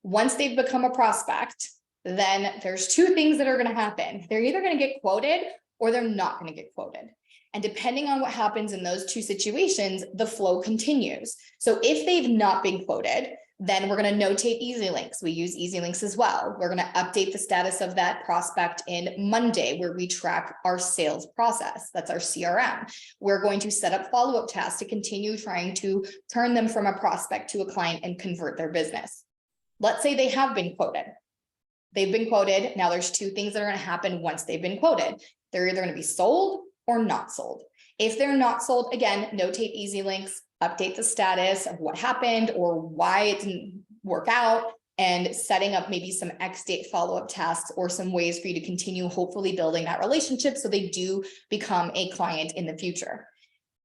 A: Once they've become a prospect, then there's 2 things that are going to happen. They're either going to get quoted or they're not going to get quoted. And depending on what happens in those 2 situations, the flow continues. So if they've not been quoted, then we're going to notate easy links. We use easy links as well. We're going to update the status of that prospect in Monday, where we track our sales process. That's our CRM. We're going to set up follow-up tasks to continue trying to turn them from a prospect to a client and convert their business. Let's say they have been quoted. They've been quoted. Now there's 2 things that are going to happen once they've been quoted. They're either going to be sold or not sold. If they're not sold, again, notate easy links, update the status of what happened or why it didn't work out, and setting up maybe some X-date follow-up tasks or some ways for you to continue hopefully building that relationship so they do become a client in the future.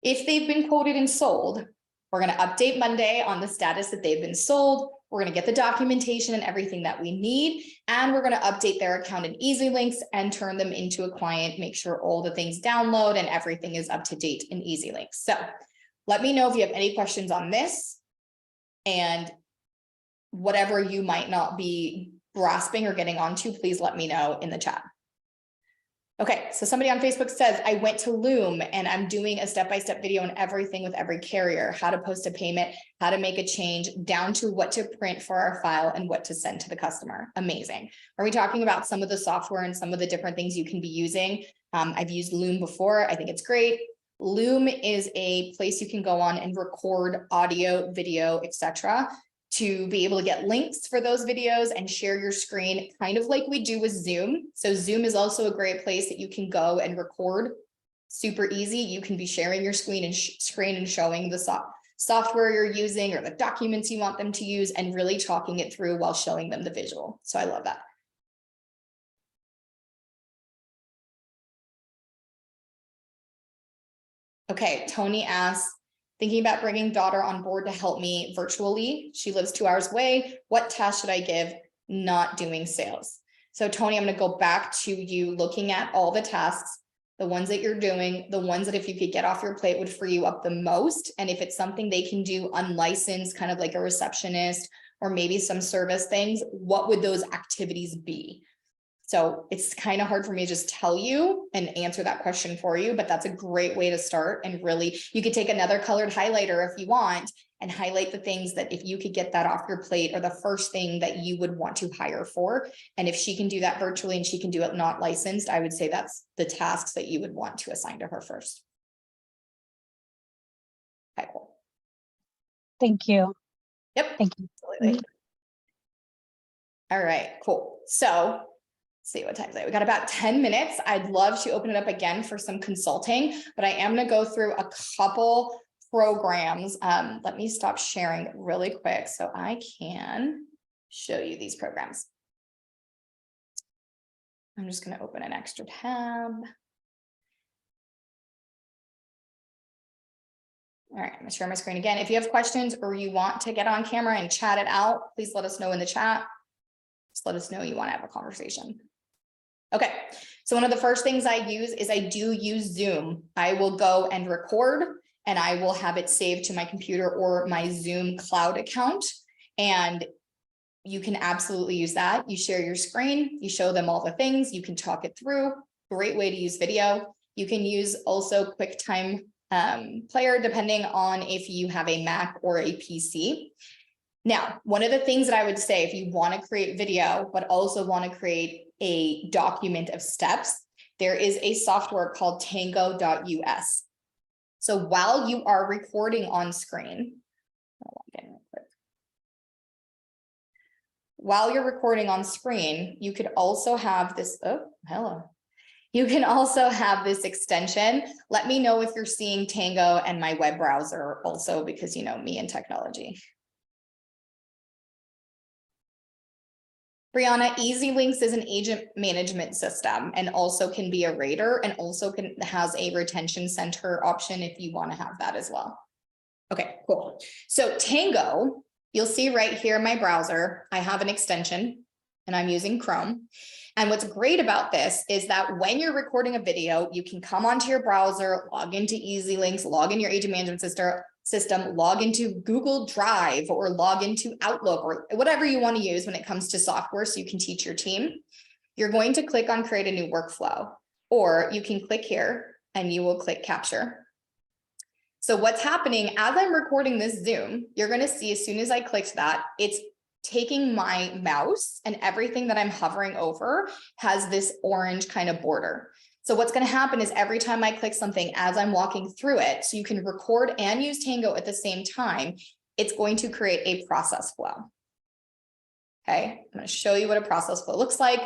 A: If they've been quoted and sold, we're going to update Monday on the status that they've been sold. We're going to get the documentation and everything that we need, and we're going to update their account in easy links and turn them into a client, make sure all the things download and everything is up to date in easy links. So let me know if you have any questions on this and whatever you might not be grasping or getting onto, please let me know in the chat. Okay, so somebody on Facebook says, I went to Loom and I'm doing a step-by-step video on everything with every carrier, how to post a payment, how to make a change, down to what to print for our file and what to send to the customer. Amazing. Are we talking about some of the software and some of the different things you can be using? I've used Loom before. I think it's great. Loom is a place you can go on and record audio, video, etc., to be able to get links for those videos and share your screen, kind of like we do with Zoom. So Zoom is also a great place that you can go and record. Super easy. You can be sharing your screen and showing the software you're using or the documents you want them to use and really talking it through while showing them the visual. So I love that. Okay, Tony asks, thinking about bringing daughter on board to help me virtually. She lives 2 hours away. What task should I give? Not doing sales. So Tony, I'm going to go back to you looking at all the tasks, the ones that you're doing, the ones that if you could get off your plate would free you up the most. And if it's something they can do unlicensed, kind of like a receptionist or maybe some service things, what would those activities be? So it's kind of hard for me to just tell you and answer that question for you, but that's a great way to start. And really, you could take another colored highlighter if you want and highlight the things that if you could get that off your plate are the first thing that you would want to hire for. And if she can do that virtually and she can do it not licensed, I would say that's the tasks that you would want to assign to her first. Okay, cool.
C: Thank you.
A: Yep.
C: Thank you.
A: Absolutely. All right, cool. So see what time is it? We got about 10 minutes. I'd love to open it up again for some consulting, but I am going to go through a couple programs. Let me stop sharing really quick so I can show you these programs. I'm just going to open an extra tab. All right, I'm going to share my screen again. If you have questions or you want to get on camera and chat it out, please let us know in the chat. Just let us know you want to have a conversation. Okay, so one of the first things I use is I do use Zoom. I will go and record and I will have it saved to my computer or my Zoom cloud account. And you can absolutely use that. You share your screen, you show them all the things, you can talk it through. Great way to use video. You can use also QuickTime Player, depending on if you have a Mac or a PC. Now, one of the things that I would say, if you want to create video, but also want to create a document of steps, there is a software called tango.us. So while you are recording on screen, while you're recording on screen, you could also have this, oh, hello. You can also have this extension. Let me know if you're seeing Tango and my web browser also, because you know me and technology. Brianna, EasyLinks is an agent management system and also can be a rater and also has a retention center option if you want to have that as well. Okay, cool. So Tango, you'll see right here in my browser, I have an extension and I'm using Chrome. And what's great about this is that when you're recording a video, you can come onto your browser, log into EasyLinks, log in your agent management system, log into Google Drive or log into Outlook or whatever you want to use when it comes to software so you can teach your team. You're going to click on create a new workflow, or you can click here and you will click capture. So what's happening as I'm recording this Zoom, you're going to see as soon as I clicked that, it's taking my mouse and everything that I'm hovering over has this orange kind of border. So what's going to happen is every time I click something as I'm walking through it, so you can record and use Tango at the same time, it's going to create a process flow. Okay, I'm going to show you what a process flow looks like.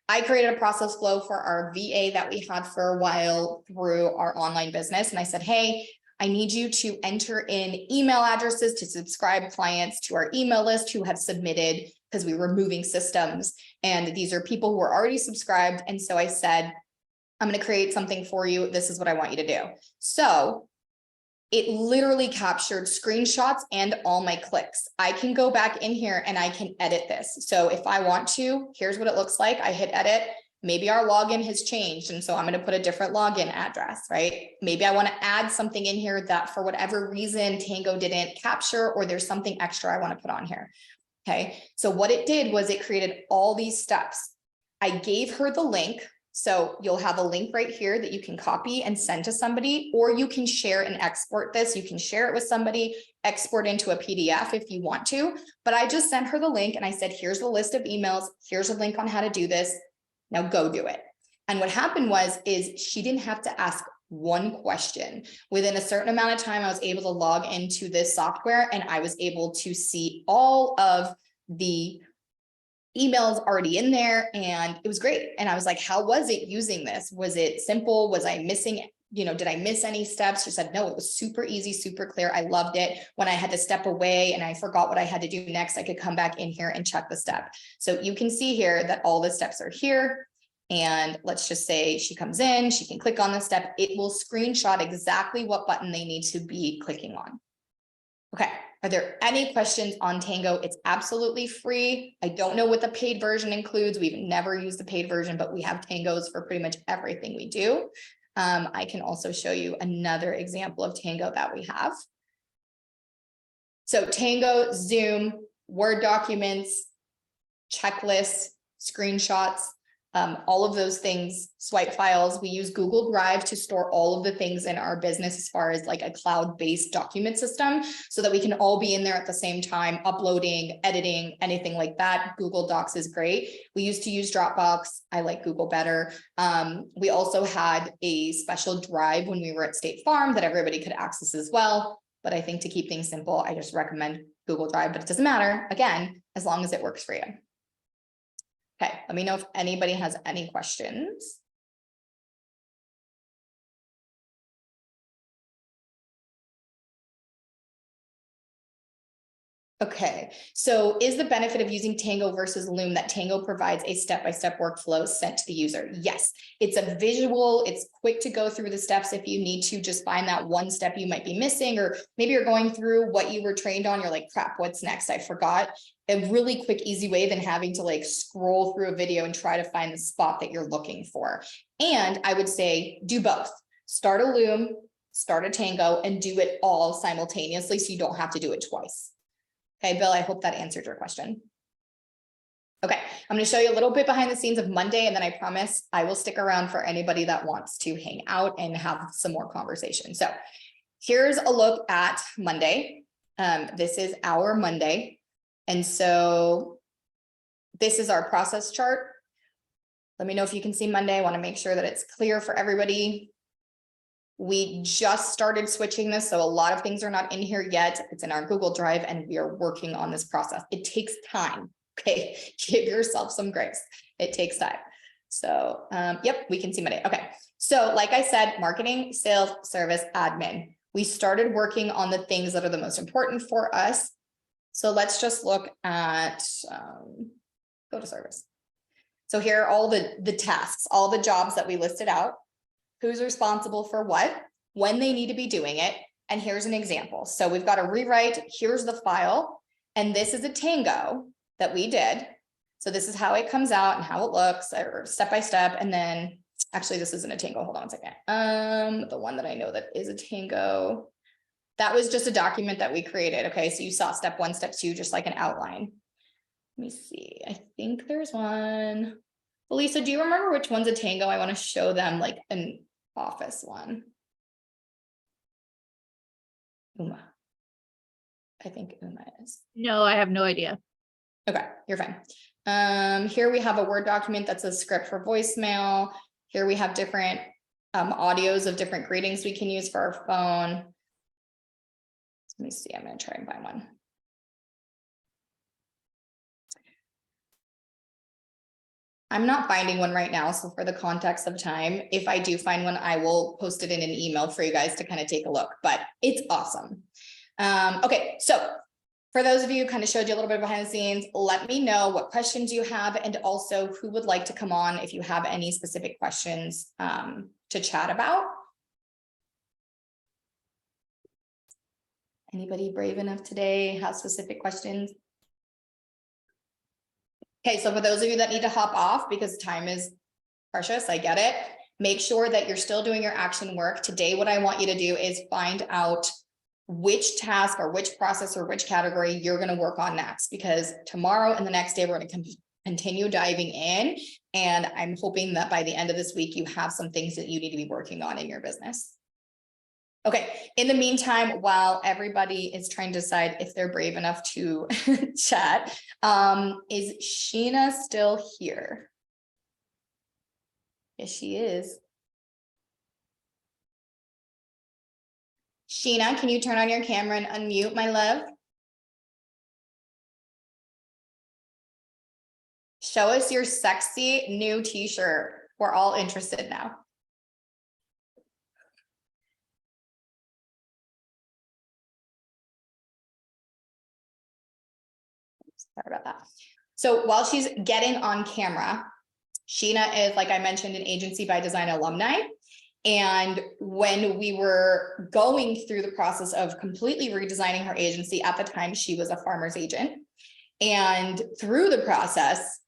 A: I created a process flow for our VA that we had for a while through our online business. And I said, hey, I need you to enter in email addresses to subscribe clients to our email list who have submitted, because we were moving systems. And these are people who are already subscribed. And so I said, I'm going to create something for you. This is what I want you to do. So it literally captured screenshots and all my clicks. I can go back in here and I can edit this. So if I want to, here's what it looks like. I hit edit. Maybe our login has changed. And so I'm going to put a different login address, right? Maybe I want to add something in here that for whatever reason, Tango didn't capture, or there's something extra I want to put on here. Okay. So what it did was it created all these steps. I gave her the link. So you'll have a link right here that you can copy and send to somebody, or you can share and export this. You can share it with somebody, export into a PDF if you want to, but I just sent her the link and I said, here's the list of emails. Here's a link on how to do this. Now go do it. And what happened is she didn't have to ask one question. Within a certain amount of time, I was able to log into this software and I was able to see all of the emails already in there, and it was great. And I was like, how was it using this? Was it simple? Was I missing, did I miss any steps? She said, no, it was super easy, super clear. I loved it. When I had to step away and I forgot what I had to do next, I could come back in here and check the step. So you can see here that all the steps are here. And let's just say she comes in, she can click on the step. It will screenshot exactly what button they need to be clicking on. Okay, are there any questions on Tango? It's absolutely free. I don't know what the paid version includes. We've never used the paid version, but we have Tangos for pretty much everything we do. I can also show you another example of Tango that we have. So Tango, Zoom, Word documents, checklists, screenshots, all of those things, swipe files. We use Google Drive to store all of the things in our business as far as like a cloud-based document system so that we can all be in there at the same time, uploading, editing, anything like that. Google Docs is great. We used to use Dropbox. I like Google better. We also had a special drive when we were at State Farm that everybody could access as well. But I think to keep things simple, I just recommend Google Drive, but it doesn't matter, again, as long as it works for you. Okay, let me know if anybody has any questions. Okay, so is the benefit of using Tango versus Loom that Tango provides a step-by-step workflow sent to the user? Yes, it's a visual, it's quick to go through the steps if you need to just find that one step you might be missing, or maybe you're going through what you were trained on, you're like, crap, what's next? I forgot. A really quick, easy way than having to like scroll through a video and try to find the spot that you're looking for. And I would say do both. Start a Loom, start a Tango, and do it all simultaneously so you don't have to do it twice. Okay, Bill, I hope that answered your question. Okay, I'm going to show you a little bit behind the scenes of Monday, and then I promise I will stick around for anybody that wants to hang out and have some more conversation. So here's a look at Monday. This is our Monday. And so this is our process chart. Let me know if you can see Monday. I want to make sure that it's clear for everybody. We just started switching this, so a lot of things are not in here yet. It's in our Google Drive, and we are working on this process. It takes time, okay? Give yourself some grace. It takes time. So, yep, we can see Monday. Okay, so like I said, marketing, sales, service, admin. We started working on the things that are the most important for us. So let's just look at, go to service. So here are all the tasks, all the jobs that we listed out. Who's responsible for what, when they need to be doing it. And here's an example. So we've got a rewrite. Here's the file. And this is a Tango that we did. So this is how it comes out and how it looks, or step by step. And then actually, this isn't a Tango. Hold on a second. The one that I know that is a Tango. That was just a document that we created. Okay, so you saw step 1, step 2, just like an outline. Let me see. I think there's one. Lisa, do you remember which one's a Tango? I want to show them like an office one. Uma. I think Uma is.
D: No, I have no idea.
A: Okay, you're fine. Here we have a Word document that's a script for voicemail. Here we have different audios of different greetings we can use for our phone. Let me see, I'm going to try and find one. I'm not finding one right now, so for the context of time, if I do find one, I will post it in an email for you guys to kind of take a look, but it's awesome. Okay, so for those of you who kind of showed you a little bit behind the scenes, let me know what questions you have, and also who would like to come on if you have any specific questions to chat about. Anybody brave enough today have specific questions? Okay, so for those of you that need to hop off because time is precious, I get it. Make sure that you're still doing your action work. Today, what I want you to do is find out which task or which process or which category you're going to work on next, because tomorrow and the next day, we're going to continue diving in. And I'm hoping that by the end of this week, you have some things that you need to be working on in your business. Okay, in the meantime, while everybody is trying to decide if they're brave enough to chat, is Sheena still here? Yes, she is. Sheena, can you turn on your camera and unmute, my love? Show us your sexy new t-shirt. We're all interested now. Sorry about that. So while she's getting on camera, Sheena is, like I mentioned, an Agency by Design alumni. And when we were going through the process of completely redesigning her agency, at the time she was a farmer's agent, and through the process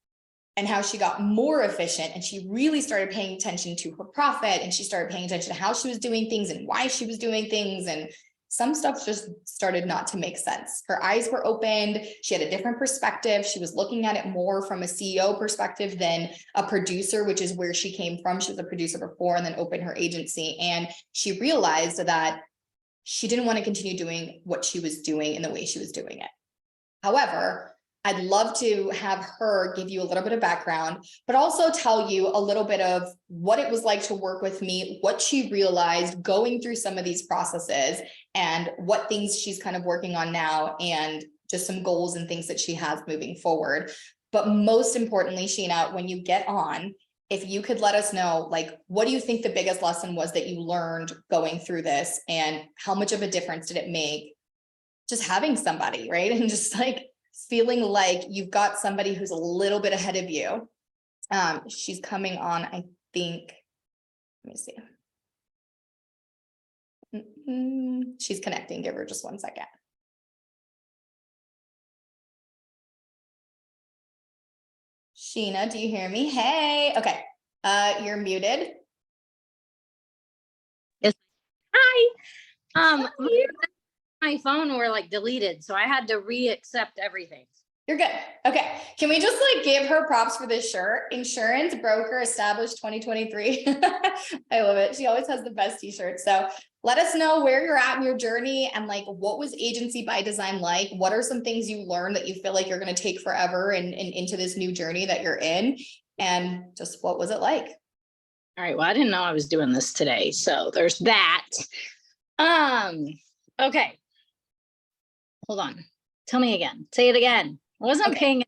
A: and how she got more efficient, and she really started paying attention to her profit, and she started paying attention to how she was doing things and why she was doing things, and some stuff just started not to make sense. Her eyes were opened. She had a different perspective. She was looking at it more from a CEO perspective than a producer, which is where she came from. She was a producer before and then opened her agency. And she realized that she didn't want to continue doing what she was doing in the way she was doing it. However, I'd love to have her give you a little bit of background, but also tell you a little bit of what it was like to work with me, what she realized going through some of these processes, and what things she's kind of working on now, and just some goals and things that she has moving forward. But most importantly, Sheena, when you get on, if you could let us know, like, what do you think the biggest lesson was that you learned going through this, and how much of a difference did it make just having somebody, right? And just like feeling like you've got somebody who's a little bit ahead of you. She's coming on, I think, let me see. She's connecting, give her just 1 second. Sheena, do you hear me? Hey, okay. You're muted.
D: Hi. My phone were like deleted, so I had to re-accept everything.
A: You're good. Okay. Can we just like give her props for this shirt? Insurance broker established 2023. I love it. She always has the best t-shirts. So let us know where you're at in your journey, and like, what was Agency by Design like? What are some things you learned that you feel like you're going to take forever and into this new journey that you're in? And just what was it like?
D: All right. Well, I didn't know I was doing this today, so there's that. Okay. Hold on. Tell me again. Say it again. I wasn't paying.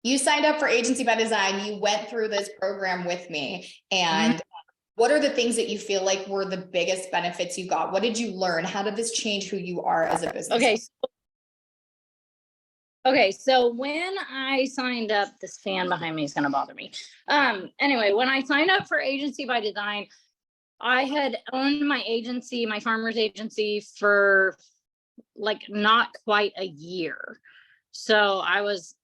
A: You signed up for Agency by Design. You went through this program with me. And what are the things that you feel like were the biggest benefits you got? What did you learn? How did this change who you are as a business?
D: Okay. So when I signed up, this fan behind me is going to bother me. Anyway, when I signed up for Agency by Design, I had owned my agency, my farmer's agency, for like not quite a year. So I was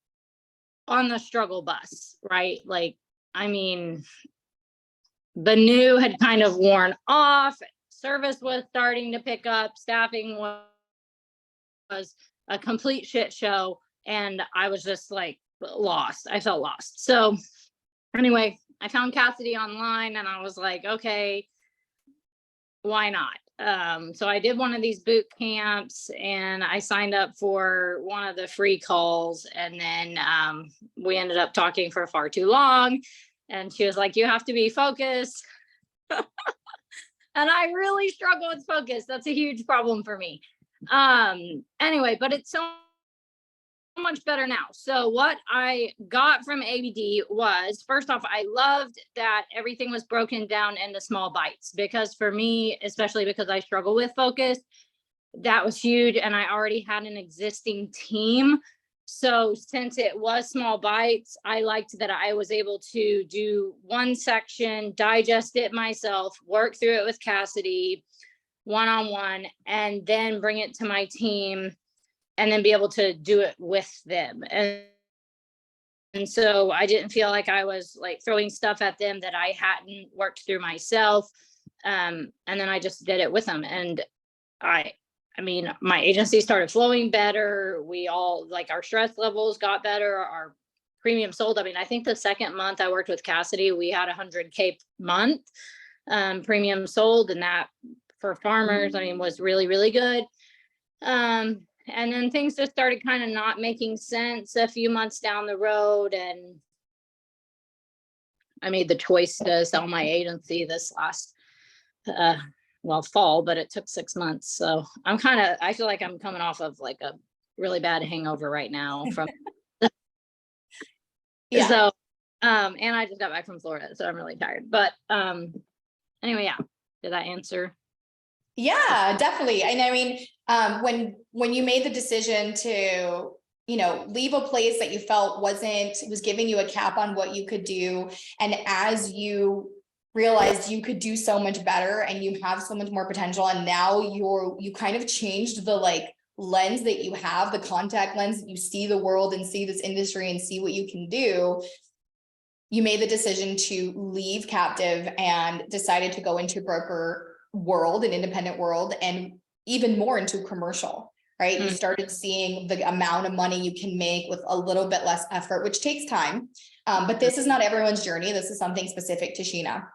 D: on the struggle bus, right? Like, I mean, the new had kind of worn off. Service was starting to pick up. Staffing was a complete shit show. And I was just like lost. I felt lost. So anyway, I found Cassidy online and I was like, okay, why not? So I did one of these boot camps and I signed up for one of the free calls, and then we ended up talking for far too long, and she was like, you have to be focused. And I really struggle with focus. That's a huge problem for me. Anyway, but it's so much better now. So what I got from ABD was, first off, I loved that everything was broken down into small bites, because for me, especially because I struggle with focus, that was huge. And I already had an existing team. So since it was small bites, I liked that I was able to do one section, digest it myself, work through it with Cassidy one-on-one, and then bring it to my team, and then be able to do it with them. And so I didn't feel like I was like throwing stuff at them that I hadn't worked through myself. And then I just did it with them. And I mean, my agency started flowing better. We all, like, our stress levels got better. Our premium sold. I mean, I think the second month I worked with Cassidy, we had 100K month premium sold. And that for farmers, I mean, was really, really good. And then things just started kind of not making sense a few months down the road. And I made the choice to sell my agency this last, fall, but it took 6 months. So I feel like I'm coming off of like a really bad hangover right now from,
A: Yeah.
D: So, and I just got back from Florida, so I'm really tired, but, anyway, yeah. Did that answer?
A: Yeah, definitely. And I mean, when you made the decision to, leave a place that you felt was giving you a cap on what you could do, and as you realized you could do so much better and you have so much more potential. And now you kind of changed the like lens that you have, the contact lens that you see the world and see this industry and see what you can do. You made the decision to leave captive and decided to go into broker world, an independent world, and even more into commercial, right? You started seeing the amount of money you can make with a little bit less effort, which takes time. But this is not everyone's journey. This is something specific to Sheena.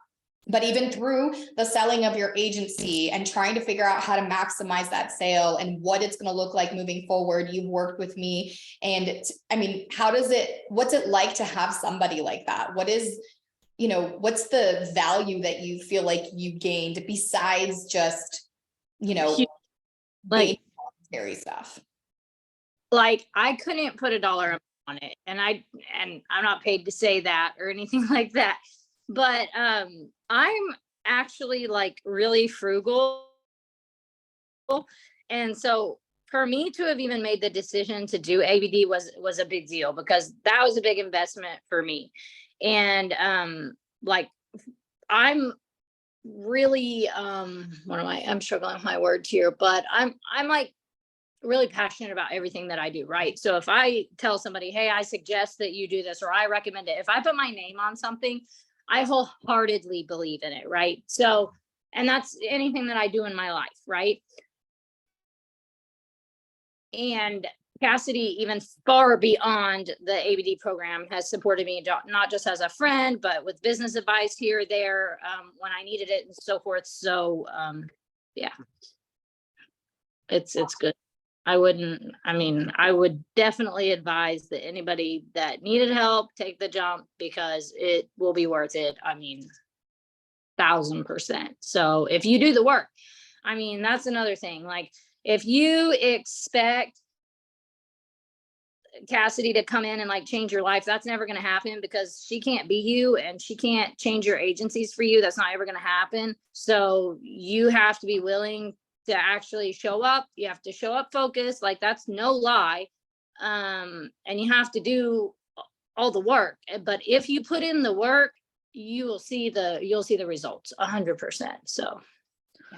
A: But even through the selling of your agency and trying to figure out how to maximize that sale and what it's going to look like moving forward, you've worked with me. And I mean, what's it like to have somebody like that? What is, what's the value that you feel like you gained besides just,
D: like
A: scary stuff?
D: Like I couldn't put a dollar on it, and I'm not paid to say that or anything like that. But I'm actually like really frugal. And so for me to have even made the decision to do ABD was a big deal, because that was a big investment for me. And like I'm really I'm struggling with my words here, but I'm like really passionate about everything that I do, right? So if I tell somebody, hey, I suggest that you do this, or I recommend it, if I put my name on something, I wholeheartedly believe in it, right? So, and that's anything that I do in my life, right? And Cassidy, even far beyond the ABD program, has supported me not just as a friend, but with business advice here or there when I needed it and so forth. So yeah, it's good. I would definitely advise that anybody that needed help, take the jump, because it will be worth it. 1000%. So if you do the work, that's another thing. Like if you expect Cassidy to come in and like change your life, that's never going to happen, because she can't be you and she can't change your agencies for you. That's not ever going to happen. So you have to be willing to actually show up. You have to show up focused, like that's no lie. And you have to do all the work. But if you put in the work, you'll see the results 100%. So
A: yeah.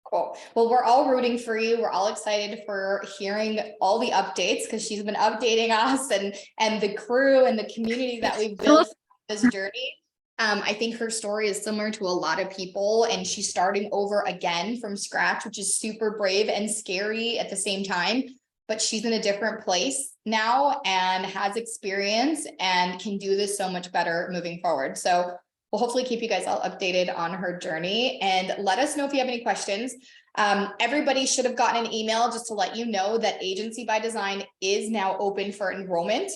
A: Cool. Well, we're all rooting for you. We're all excited for hearing all the updates, because she's been updating us and the crew and the community that we've built this journey. I think her story is similar to a lot of people, and she's starting over again from scratch, which is super brave and scary at the same time. But she's in a different place now and has experience and can do this so much better moving forward. So we'll hopefully keep you guys all updated on her journey, and let us know if you have any questions. Everybody should have gotten an email just to let you know that Agency by Design is now open for enrollment.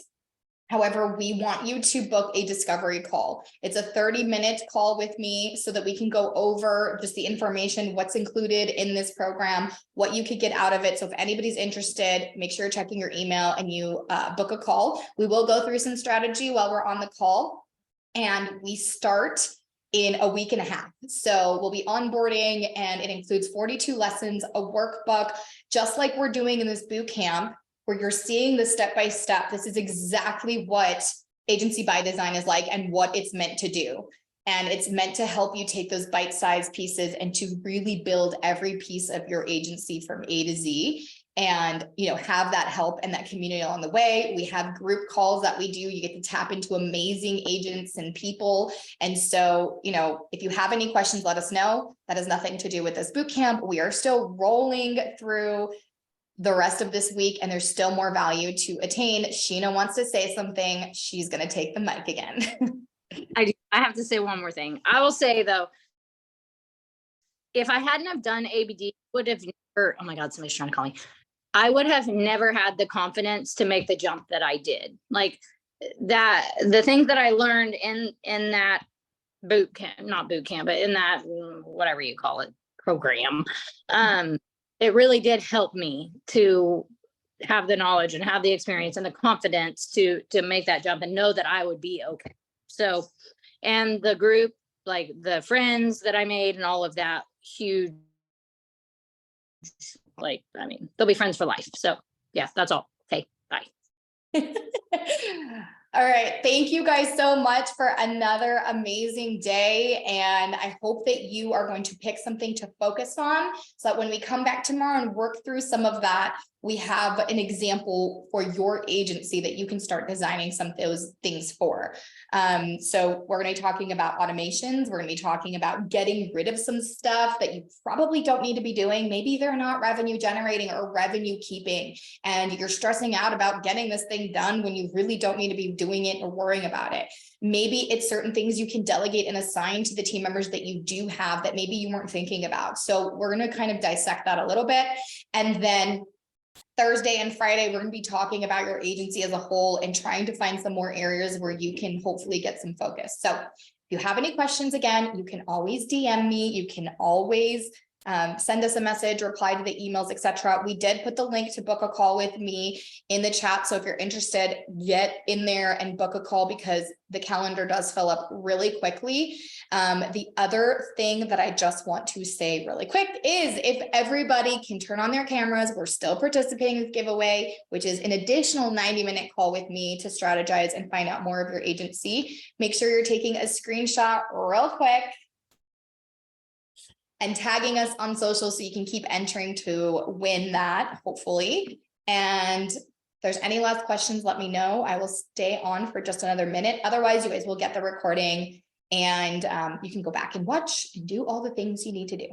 A: However, we want you to book a discovery call. It's a 30-minute call with me so that we can go over just the information, what's included in this program, what you could get out of it. So if anybody's interested, make sure you're checking your email and you book a call. We will go through some strategy while we're on the call, and we start in a week and a half. So we'll be onboarding, and it includes 42 lessons, a workbook, just like we're doing in this boot camp, where you're seeing the step-by-step. This is exactly what Agency by Design is like and what it's meant to do. And it's meant to help you take those bite-sized pieces and to really build every piece of your agency from A to Z, and have that help and that community along the way. We have group calls that we do. You get to tap into amazing agents and people. And so, if you have any questions, let us know. That has nothing to do with this boot camp. We are still rolling through the rest of this week, and there's still more value to attain. Sheena wants to say something. She's going to take the mic again.
D: I have to say one more thing. I will say though, if I hadn't have done ABD, would have never, oh my God, somebody's trying to call me. I would have never had the confidence to make the jump that I did. Like that, the things that I learned in that boot camp, not boot camp, but in that, whatever you call it, program, it really did help me to have the knowledge and have the experience and the confidence to make that jump and know that I would be okay. So, and the group, like the friends that I made and all of that, huge, like, they'll be friends for life. So yeah, that's all. Okay, bye.
A: All right. Thank you guys so much for another amazing day. And I hope that you are going to pick something to focus on so that when we come back tomorrow and work through some of that, we have an example for your agency that you can start designing some of those things for. So we're going to be talking about automations. We're going to be talking about getting rid of some stuff that you probably don't need to be doing. Maybe they're not revenue generating or revenue keeping, and you're stressing out about getting this thing done when you really don't need to be doing it or worrying about it. Maybe it's certain things you can delegate and assign to the team members that you do have that maybe you weren't thinking about. So we're going to kind of dissect that a little bit. And then Thursday and Friday, we're going to be talking about your agency as a whole and trying to find some more areas where you can hopefully get some focus. So if you have any questions, again, you can always DM me. You can always send us a message, reply to the emails, etc. We did put the link to book a call with me in the chat. So if you're interested, get in there and book a call because the calendar does fill up really quickly. The other thing that I just want to say really quick is if everybody can turn on their cameras, we're still participating with giveaway, which is an additional 90-minute call with me to strategize and find out more of your agency. Make sure you're taking a screenshot real quick and tagging us on social so you can keep entering to win that, hopefully. And if there's any last questions, let me know. I will stay on for just another minute. Otherwise, you guys will get the recording and you can go back and watch and do all the things you need to do.